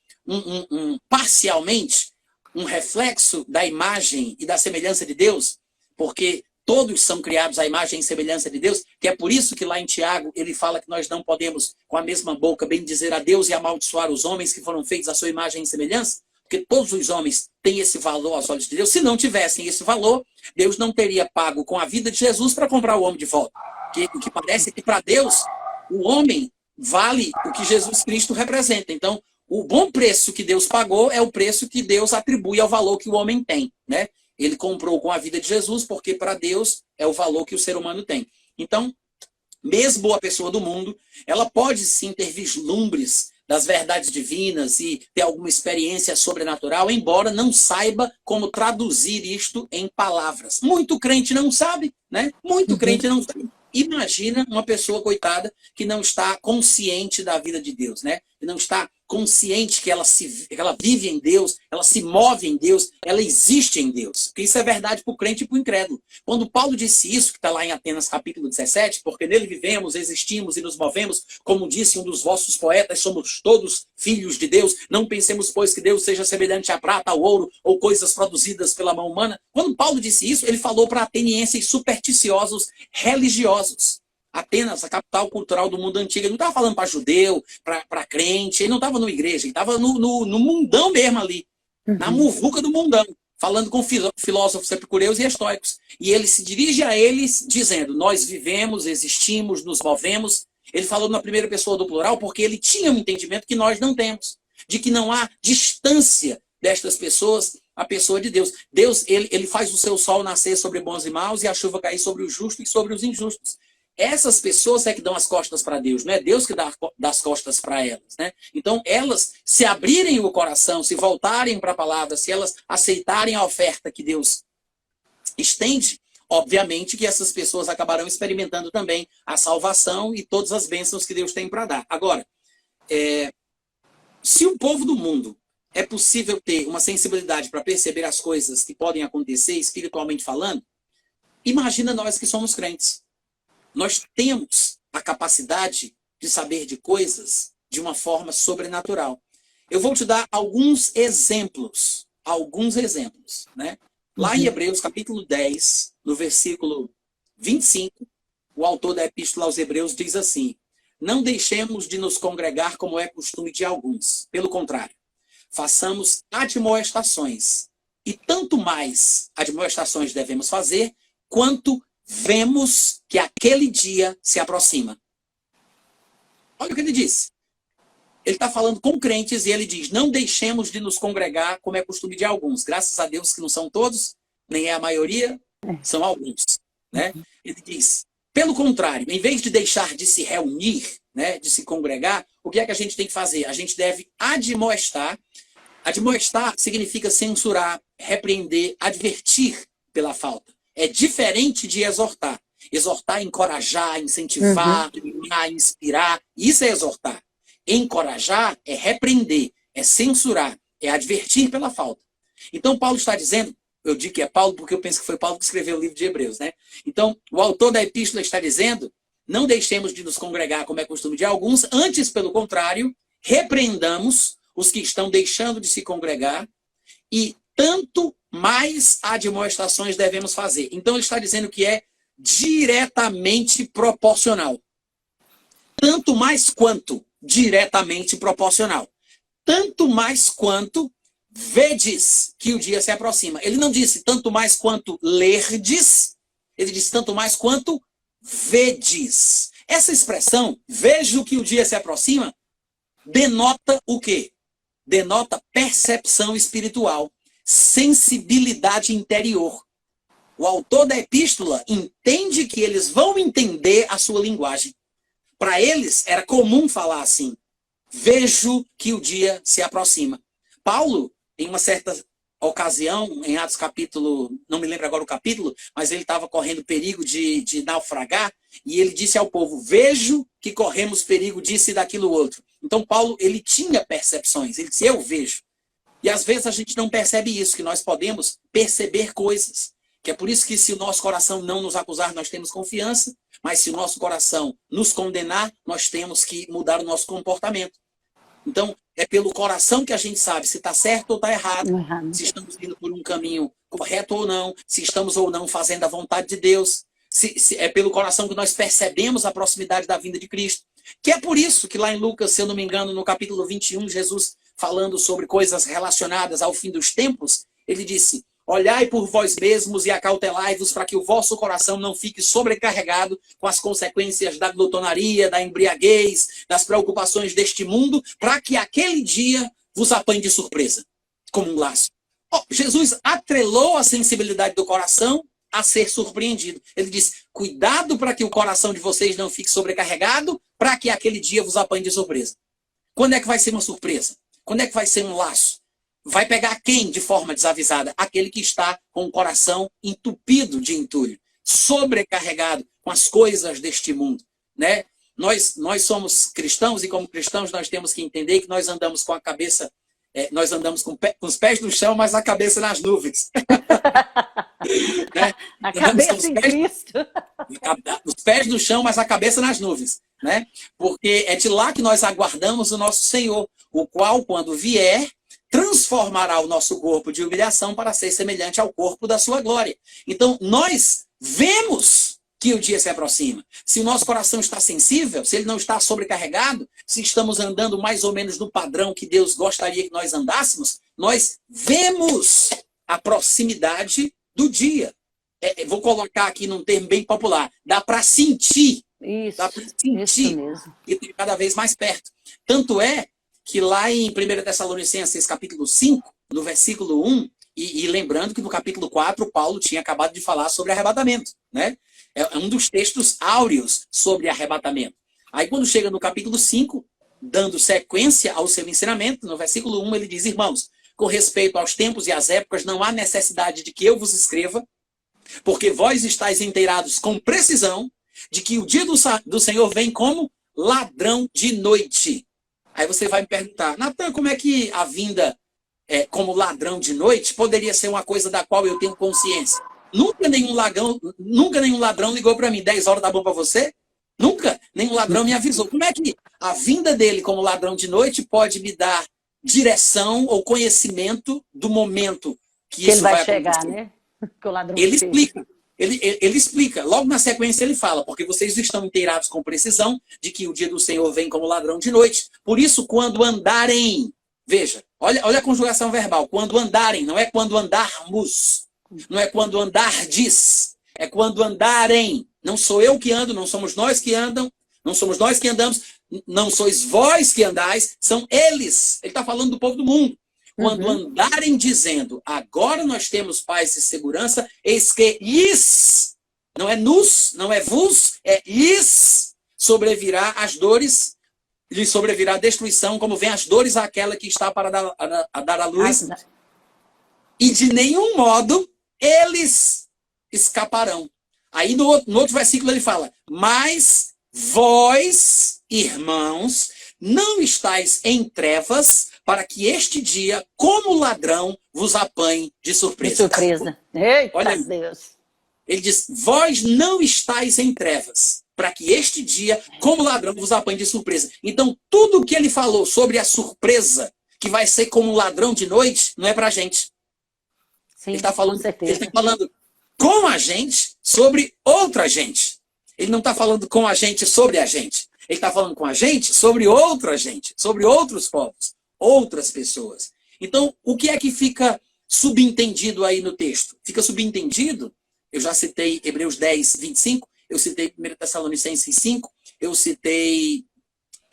parcialmente um reflexo da imagem e da semelhança de Deus, porque todos são criados à imagem e semelhança de Deus, que é por isso que lá em Tiago ele fala que nós não podemos, com a mesma boca, bendizer a Deus e amaldiçoar os homens que foram feitos à sua imagem e semelhança, porque todos os homens têm esse valor aos olhos de Deus. Se não tivessem esse valor, Deus não teria pago com a vida de Jesus para comprar o homem de volta. O que parece é que para Deus, o homem vale o que Jesus Cristo representa. Então, o bom preço que Deus pagou é o preço que Deus atribui ao valor que o homem tem, né? Ele comprou com a vida de Jesus, porque para Deus é o valor que o ser humano tem. Então, mesmo a pessoa do mundo, ela pode sim ter vislumbres das verdades divinas e ter alguma experiência sobrenatural, embora não saiba como traduzir isto em palavras. Muito crente não sabe, né? Muito crente não sabe. Imagina uma pessoa, coitada, que não está consciente da vida de Deus, né? Que não está consciente que ela vive em Deus, ela se move em Deus, ela existe em Deus. Porque isso é verdade para o crente e para o incrédulo. Quando Paulo disse isso, que está lá em Atenas capítulo 17, porque nele vivemos, existimos e nos movemos, como disse um dos vossos poetas, somos todos filhos de Deus, não pensemos, pois, que Deus seja semelhante à prata, ao ouro, ou coisas produzidas pela mão humana. Quando Paulo disse isso, ele falou para atenienses supersticiosos, religiosos. Atenas, a capital cultural do mundo antigo. Ele não estava falando para judeu, para crente, ele não estava numa igreja, ele estava no mundão mesmo ali, na muvuca do mundão, falando com filósofos epicureus e estoicos. E ele se dirige a eles dizendo, nós vivemos, existimos, nos movemos. Ele falou na primeira pessoa do plural porque ele tinha um entendimento que nós não temos, de que não há distância destas pessoas à pessoa de Deus. Deus, ele faz o seu sol nascer sobre bons e maus e a chuva cair sobre os justos e sobre os injustos. Essas pessoas é que dão as costas para Deus, não é Deus que dá as costas para elas, né? Então, elas se abrirem o coração, se voltarem para a palavra, se elas aceitarem a oferta que Deus estende, obviamente que essas pessoas acabarão experimentando também a salvação e todas as bênçãos que Deus tem para dar. Agora, se o povo do mundo é possível ter uma sensibilidade para perceber as coisas que podem acontecer, espiritualmente falando, imagina nós que somos crentes. Nós temos a capacidade de saber de coisas de uma forma sobrenatural. Eu vou te dar alguns exemplos, né? Lá em Hebreus, capítulo 10, no versículo 25, o autor da Epístola aos Hebreus diz assim, não deixemos de nos congregar como é costume de alguns. Pelo contrário, façamos admoestações. E tanto mais admoestações devemos fazer, quanto vemos que aquele dia se aproxima. Olha o que ele disse. Ele está falando com crentes e ele diz, não deixemos de nos congregar como é costume de alguns. Graças a Deus que não são todos, nem é a maioria, são alguns. Né? Ele diz, pelo contrário, em vez de deixar de se reunir, né, de se congregar, o que é que a gente tem que fazer? A gente deve admoestar. Admoestar significa censurar, repreender, advertir pela falta. É diferente de exortar. Exortar é encorajar, incentivar, animar, inspirar. Isso é exortar. Encorajar é repreender, é censurar, é advertir pela falta. Então, Paulo está dizendo, eu digo que é Paulo porque eu penso que foi Paulo que escreveu o livro de Hebreus, né? Então, o autor da epístola está dizendo, não deixemos de nos congregar como é costume de alguns, antes, pelo contrário, repreendamos os que estão deixando de se congregar e tanto mais admoestações devemos fazer. Então, ele está dizendo que é diretamente proporcional. Tanto mais quanto diretamente proporcional. Tanto mais quanto vedes que o dia se aproxima. Ele não disse tanto mais quanto lerdes, ele disse tanto mais quanto vedes. Essa expressão, vejo que o dia se aproxima, denota o quê? Denota percepção espiritual, sensibilidade interior. O autor da epístola entende que eles vão entender a sua linguagem. Para eles, era comum falar assim, vejo que o dia se aproxima. Paulo, em uma certa ocasião, em Atos capítulo, não me lembro agora o capítulo, mas ele estava correndo perigo de naufragar, e ele disse ao povo, vejo que corremos perigo disso e daquilo outro. Então Paulo, ele tinha percepções, ele disse, eu vejo. E às vezes a gente não percebe isso, que nós podemos perceber coisas. Que é por isso que se o nosso coração não nos acusar, nós temos confiança, mas se o nosso coração nos condenar, nós temos que mudar o nosso comportamento. Então, é pelo coração que a gente sabe se está certo ou está errado, se estamos indo por um caminho correto ou não, se estamos ou não fazendo a vontade de Deus. É pelo coração que nós percebemos a proximidade da vinda de Cristo. Que é por isso que lá em Lucas, se eu não me engano, no capítulo 21, Jesus falando sobre coisas relacionadas ao fim dos tempos, ele disse, olhai por vós mesmos e acautelai-vos para que o vosso coração não fique sobrecarregado com as consequências da glutonaria, da embriaguez, das preocupações deste mundo, para que aquele dia vos apanhe de surpresa, como um laço. Jesus atrelou a sensibilidade do coração a ser surpreendido. Ele disse, cuidado para que o coração de vocês não fique sobrecarregado, para que aquele dia vos apanhe de surpresa. Quando é que vai ser uma surpresa? Quando é que vai ser um laço? Vai pegar quem de forma desavisada? Aquele que está com o coração entupido de entulho, sobrecarregado com as coisas deste mundo, né? Nós somos cristãos e como cristãos nós temos que entender que nós andamos com a cabeça, nós andamos com os pés no chão, mas a cabeça nas nuvens. Né? A cabeça em Cristo. Os pés no chão, mas a cabeça nas nuvens, né? Porque é de lá que nós aguardamos o nosso Senhor, o qual, quando vier, transformará o nosso corpo de humilhação para ser semelhante ao corpo da sua glória. Então, nós vemos que o dia se aproxima. Se o nosso coração está sensível, se ele não está sobrecarregado, se estamos andando mais ou menos no padrão que Deus gostaria que nós andássemos, nós vemos a proximidade do dia. Vou colocar aqui num termo bem popular. Dá para sentir. Isso, dá para sentir isso mesmo. que está cada vez mais perto. Tanto é que lá em 1 Tessalonicenses capítulo 5, no versículo 1, e lembrando que no capítulo 4, Paulo tinha acabado de falar sobre arrebatamento, né? É um dos textos áureos sobre arrebatamento. Aí quando chega no capítulo 5, dando sequência ao seu ensinamento, no versículo 1 ele diz, irmãos, com respeito aos tempos e às épocas, não há necessidade de que eu vos escreva, porque vós estáis inteirados com precisão de que o dia do Senhor vem como ladrão de noite. Aí você vai me perguntar, Natan, como é que a vinda como ladrão de noite poderia ser uma coisa da qual eu tenho consciência? Nunca nenhum ladrão ligou para mim, 10 horas tá bom para você? Nunca nenhum ladrão me avisou. Como é que a vinda dele como ladrão de noite pode me dar direção ou conhecimento do momento que isso ele vai chegar, acontecer? Né? Que o ladrão ele explica. Ele explica, logo na sequência ele fala, porque vocês estão inteirados com precisão de que o dia do Senhor vem como ladrão de noite. Por isso, quando andarem, veja, olha a conjugação verbal, quando andarem, não é quando andarmos, não é quando andardes, é quando andarem. Não sou eu que ando, não somos nós que andam, não somos nós que andamos, não sois vós que andais, são eles. Ele está falando do povo do mundo. Quando andarem dizendo, agora nós temos paz e segurança, eis que lhes, não é nos, não é vos, é lhes sobrevirá as dores, lhes sobrevirá a destruição, como vem as dores àquela que está para dar à luz, e de nenhum modo eles escaparão. Aí no outro versículo ele fala, mas vós, irmãos, não estáis em trevas, para que este dia, como ladrão, vos apanhe de surpresa. De surpresa. Eita, olha, Deus. Ele diz, vós não estáis em trevas, para que este dia, como ladrão, vos apanhe de surpresa. Então, tudo o que ele falou sobre a surpresa, que vai ser como um ladrão de noite, não é para a gente. Sim, ele está falando, com certeza. Ele está falando com a gente sobre outra gente. Ele não está falando com a gente sobre a gente. Ele está falando com a gente sobre outra gente, sobre outros povos, outras pessoas. Então, o que é que fica subentendido aí no texto? Fica subentendido, eu já citei Hebreus 10, 25, eu citei 1 Tessalonicenses 5, eu citei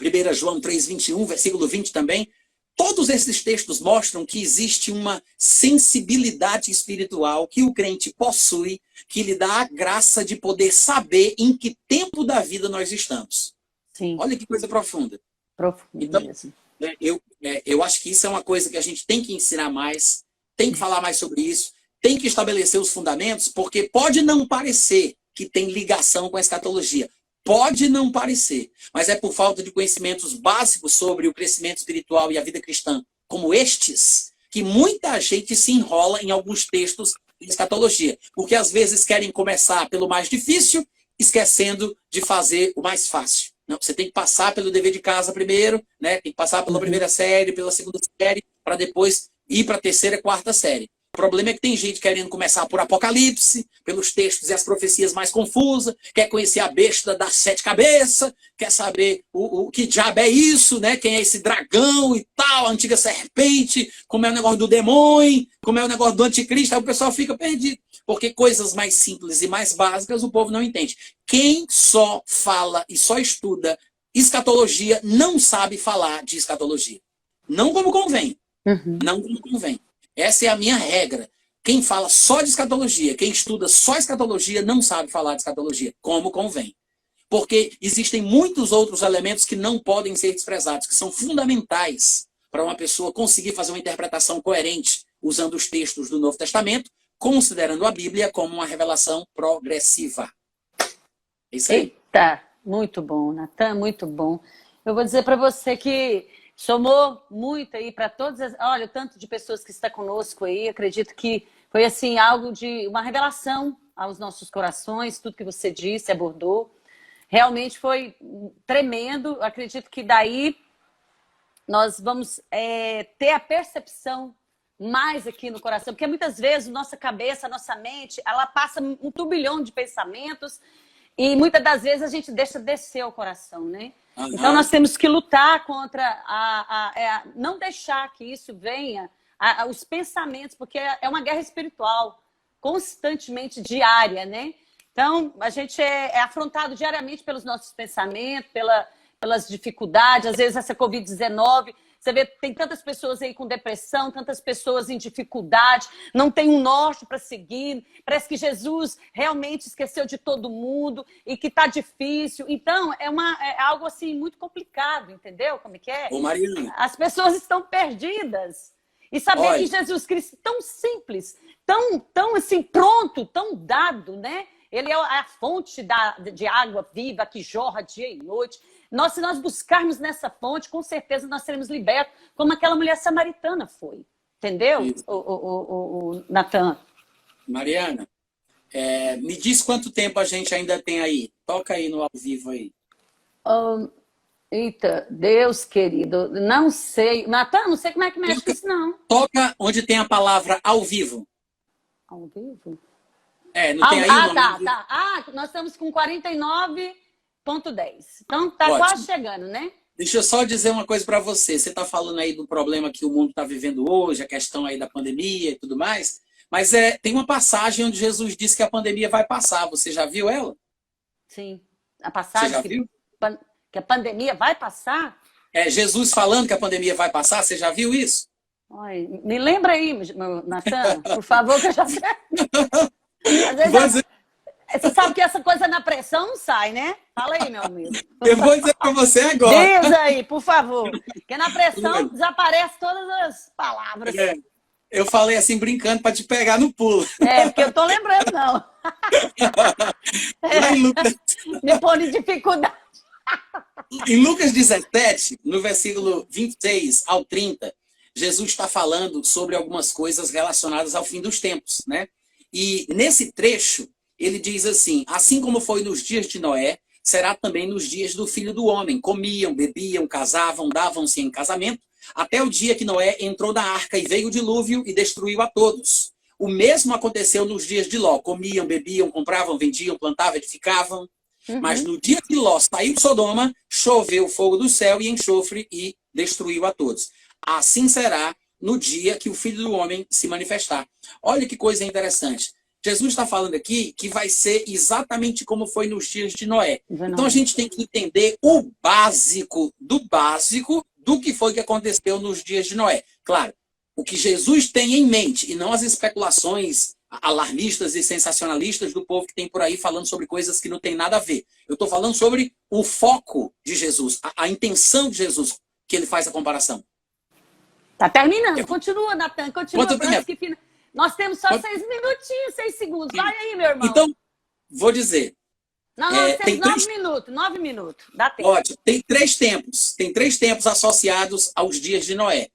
1 João 3, 21, versículo 20 também. Todos esses textos mostram que existe uma sensibilidade espiritual que o crente possui, que lhe dá a graça de poder saber em que tempo da vida nós estamos. Sim. Olha que coisa profunda. Profundo então, mesmo. Eu acho que isso é uma coisa que a gente tem que ensinar mais, tem que falar mais sobre isso, tem que estabelecer os fundamentos, porque pode não parecer que tem ligação com a escatologia. Pode não parecer, mas é por falta de conhecimentos básicos sobre o crescimento espiritual e a vida cristã, como estes, que muita gente se enrola em alguns textos de escatologia, porque às vezes querem começar pelo mais difícil, esquecendo de fazer o mais fácil. Não, você tem que passar pelo dever de casa primeiro, né? Tem que passar pela primeira série, pela segunda série, para depois ir para a terceira e quarta série. O problema é que tem gente querendo começar por Apocalipse, pelos textos e as profecias mais confusas, quer conhecer a besta das 7 cabeças, quer saber o que diabo é isso, né? Quem é esse dragão e tal, a antiga serpente, como é o negócio do demônio, como é o negócio do anticristo, aí o pessoal fica perdido. Porque coisas mais simples e mais básicas o povo não entende. Quem só fala e só estuda escatologia não sabe falar de escatologia. Não como convém. Não como convém. Essa é a minha regra. Quem fala só de escatologia, quem estuda só escatologia, não sabe falar de escatologia, como convém. Porque existem muitos outros elementos que não podem ser desprezados, que são fundamentais para uma pessoa conseguir fazer uma interpretação coerente usando os textos do Novo Testamento, considerando a Bíblia como uma revelação progressiva. É isso aí. Eita, muito bom, Natan, muito bom. Eu vou dizer para você que somou muito aí para todas as... Olha, o tanto de pessoas que está conosco aí, acredito que foi assim algo de uma revelação aos nossos corações, tudo que você disse, abordou. Realmente foi tremendo. Acredito que daí nós vamos ter a percepção mais aqui no coração, porque muitas vezes nossa cabeça, nossa mente, ela passa um turbilhão de pensamentos e muitas das vezes a gente deixa descer o coração, né? Então nós temos que lutar contra não deixar que isso venha, os pensamentos, porque é uma guerra espiritual, constantemente diária, né? Então a gente é afrontado diariamente pelos nossos pensamentos, pelas dificuldades, às vezes essa Covid-19, você vê, tem tantas pessoas aí com depressão, tantas pessoas em dificuldade, não tem um norte para seguir, parece que Jesus realmente esqueceu de todo mundo e que está difícil. Então, é algo assim muito complicado, entendeu como é que é? Ô, Mariana. As pessoas estão perdidas. E saber que Jesus Cristo é tão simples, tão assim, pronto, tão dado, né? Ele é a fonte de água viva que jorra dia e noite. Se nós buscarmos nessa fonte, com certeza nós seremos libertos, como aquela mulher samaritana foi. Entendeu, o Natan? Mariana, me diz quanto tempo a gente ainda tem aí. Toca aí no ao vivo aí. Eita, Deus querido, não sei. Natan, não sei como é que mexe com isso, não. Toca onde tem a palavra ao vivo. Ao vivo? Não tem aí o nome? Tá. Nós estamos com 49,10. Então tá Ótimo. quase chegando, né? Deixa eu só dizer uma coisa para você. Você está falando aí do problema que o mundo está vivendo hoje, a questão aí da pandemia e tudo mais. Mas tem uma passagem onde Jesus disse que a pandemia vai passar. Você já viu ela? Sim. A passagem Você já viu? Que a pandemia vai passar? Jesus falando que a pandemia vai passar. Você já viu isso? Ai, me lembra aí, Natan, por favor, que eu já sei. Às vezes você sabe que essa coisa na pressão não sai, né? Fala aí, meu amigo. Eu vou dizer para você agora. Diz aí, por favor. Porque na pressão desaparece todas as palavras. Eu falei assim, brincando, para te pegar no pulo. Porque eu tô lembrando, não. Lá em Lucas... Me põe em dificuldade. Em Lucas 17, no versículo 26 ao 30, Jesus está falando sobre algumas coisas relacionadas ao fim dos tempos, né? E nesse trecho, ele diz assim: assim como foi nos dias de Noé, será também nos dias do Filho do Homem. Comiam, bebiam, casavam, davam-se em casamento, até o dia que Noé entrou na arca e veio o dilúvio e destruiu a todos. O mesmo aconteceu nos dias de Ló. Comiam, bebiam, compravam, vendiam, plantavam, edificavam. Mas no dia que Ló saiu de Sodoma, choveu fogo do céu e enxofre e destruiu a todos. Assim será no dia que o Filho do Homem se manifestar. Olha que coisa interessante. Jesus está falando aqui que vai ser exatamente como foi nos dias de Noé. Então a gente tem que entender o básico do que foi que aconteceu nos dias de Noé. Claro, o que Jesus tem em mente, e não as especulações alarmistas e sensacionalistas do povo que tem por aí falando sobre coisas que não tem nada a ver. Eu estou falando sobre o foco de Jesus, a intenção de Jesus, que ele faz a comparação. Tá terminando. Continua, Natan. Continua. Nós temos só 6 minutinhos, 6 segundos. Vai aí, meu irmão. Então, vou dizer. Não, temos 9 minutos. 9 minutos. Dá tempo. Ótimo. Tem 3 tempos. Tem 3 tempos associados aos dias de Noé.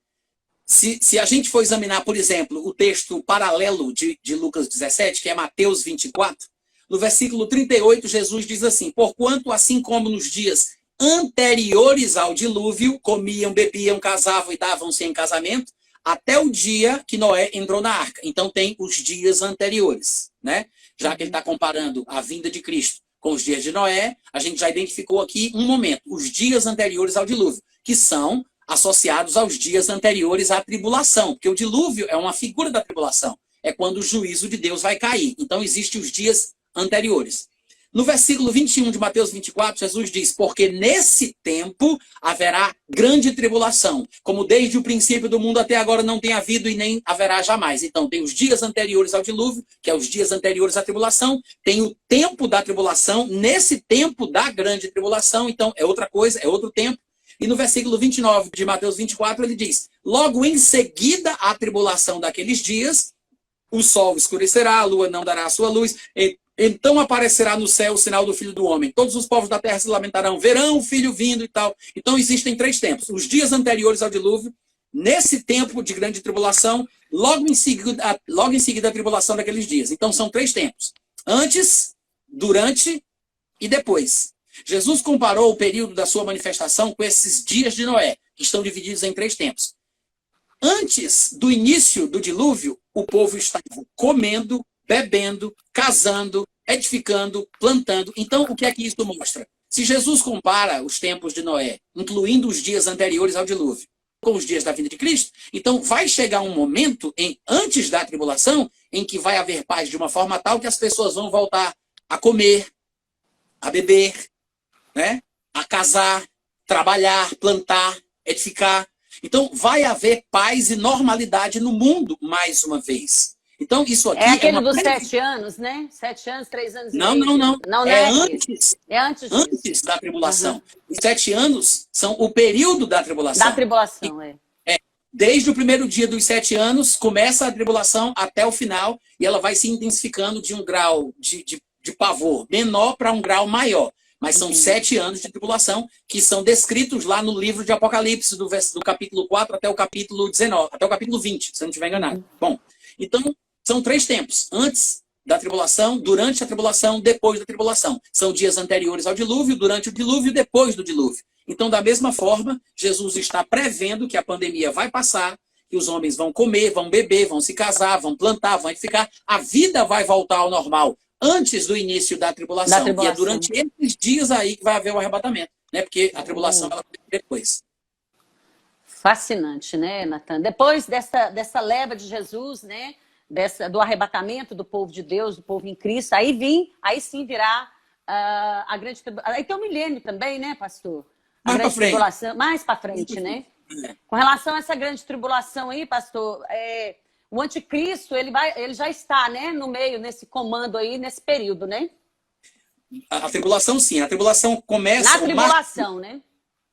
Se a gente for examinar, por exemplo, o texto paralelo de Lucas 17, que é Mateus 24, no versículo 38, Jesus diz assim: porquanto, assim como nos dias anteriores ao dilúvio, comiam, bebiam, casavam e davam-se em casamento, até o dia que Noé entrou na arca. Então tem os dias anteriores, né? Já que ele está comparando a vinda de Cristo com os dias de Noé, a gente já identificou aqui um momento, os dias anteriores ao dilúvio, que são associados aos dias anteriores à tribulação, porque o dilúvio é uma figura da tribulação, é quando o juízo de Deus vai cair. Então existem os dias anteriores. No versículo 21 de Mateus 24, Jesus diz: porque nesse tempo haverá grande tribulação, como desde o princípio do mundo até agora não tem havido e nem haverá jamais. Então tem os dias anteriores ao dilúvio, que é os dias anteriores à tribulação, tem o tempo da tribulação, nesse tempo da grande tribulação, então é outra coisa, é outro tempo. E no versículo 29 de Mateus 24 ele diz: logo em seguida à tribulação daqueles dias, o sol escurecerá, a lua não dará a sua luz, então aparecerá no céu o sinal do Filho do Homem. Todos os povos da terra se lamentarão, verão o Filho vindo e tal. Então existem 3 tempos. Os dias anteriores ao dilúvio, nesse tempo de grande tribulação, logo em seguida a tribulação daqueles dias. Então são 3 tempos. Antes, durante e depois. Jesus comparou o período da sua manifestação com esses dias de Noé, que estão divididos em 3 tempos. Antes do início do dilúvio, o povo estava comendo, bebendo, casando, edificando, plantando. Então, o que é que isso mostra? Se Jesus compara os tempos de Noé, incluindo os dias anteriores ao dilúvio, com os dias da vinda de Cristo, então vai chegar um momento, antes da tribulação, em que vai haver paz de uma forma tal que as pessoas vão voltar a comer, a beber, né? A casar, trabalhar, plantar, edificar. Então, vai haver paz e normalidade no mundo mais uma vez. Então, isso aqui é aquele dos 7 anos, né? 7 anos, 3 anos e meio. Não. É antes da tribulação. Os 7 anos são o período da tribulação. Da tribulação, Desde o primeiro dia dos 7 anos, começa a tribulação até o final, e ela vai se intensificando de um grau de pavor menor para um grau maior. Mas são 7 anos de tribulação que são descritos lá no livro de Apocalipse, do capítulo 4 até o capítulo 19, até o capítulo 20, se eu não estiver enganado. Bom, então, são 3 tempos. Antes da tribulação, durante a tribulação, depois da tribulação. São dias anteriores ao dilúvio, durante o dilúvio e depois do dilúvio. Então, da mesma forma, Jesus está prevendo que a pandemia vai passar, que os homens vão comer, vão beber, vão se casar, vão plantar, vão edificar. A vida vai voltar ao normal antes do início da tribulação. E é durante esses dias aí que vai haver o arrebatamento, né? Porque a tribulação ela vem depois. Fascinante, né, Natan? Depois dessa leva de Jesus, né? Do arrebatamento do povo de Deus, do povo em Cristo, aí sim virá a grande tribulação. Aí tem o milênio também, né, pastor? A grande tribulação, mais para frente, né? Com relação a essa grande tribulação aí, pastor, o anticristo, ele já está, né, no meio, nesse comando aí, nesse período, né? A tribulação, sim. A tribulação começa... Na tribulação, né?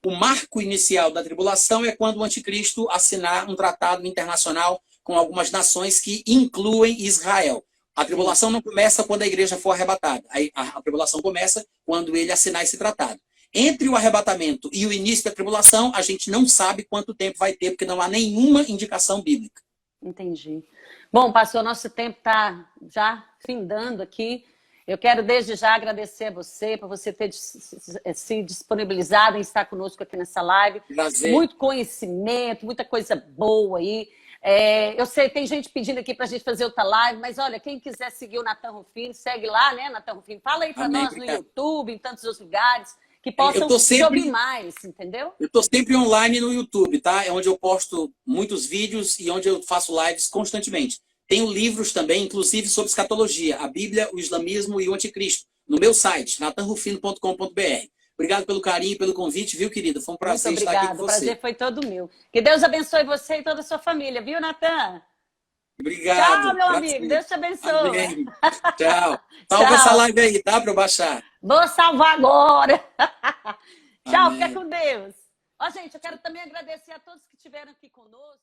O marco inicial da tribulação é quando o anticristo assinar um tratado internacional com algumas nações que incluem Israel. A tribulação não começa quando a igreja for arrebatada. A tribulação começa quando ele assinar esse tratado. Entre o arrebatamento e o início da tribulação, a gente não sabe quanto tempo vai ter, porque não há nenhuma indicação bíblica. Entendi. Bom, pastor, nosso tempo está já findando aqui. Eu quero desde já agradecer a você por você ter se disponibilizado em estar conosco aqui nessa live. Prazer. Muito conhecimento, muita coisa boa aí. Eu sei, tem gente pedindo aqui para a gente fazer outra live, mas olha, quem quiser seguir o Natan Rufino, segue lá, né, Natan Rufino? Fala aí para nós no YouTube, em tantos outros lugares. que possam tô te sempre- ouvir mais, entendeu? Eu estou sempre online no YouTube, tá? É onde eu posto muitos vídeos e onde eu faço lives constantemente. Tenho livros também, inclusive sobre escatologia, a Bíblia, o islamismo e o anticristo, no meu site, natanrufino.com.br. Obrigado pelo carinho, pelo convite, viu, querida? Foi um Muito prazer estar aqui obrigada. com O prazer você. foi todo meu. Que Deus abençoe você e toda a sua família, viu, Natan? Tchau, Obrigado. meu amigo. Prazer. Deus te abençoe. Amém. Tchau. Salva essa Tchau. live aí, tá? Para eu baixar. Vou salvar agora. Tchau, fica Amém. com Deus. Ó, gente, eu quero também agradecer a todos que estiveram aqui conosco.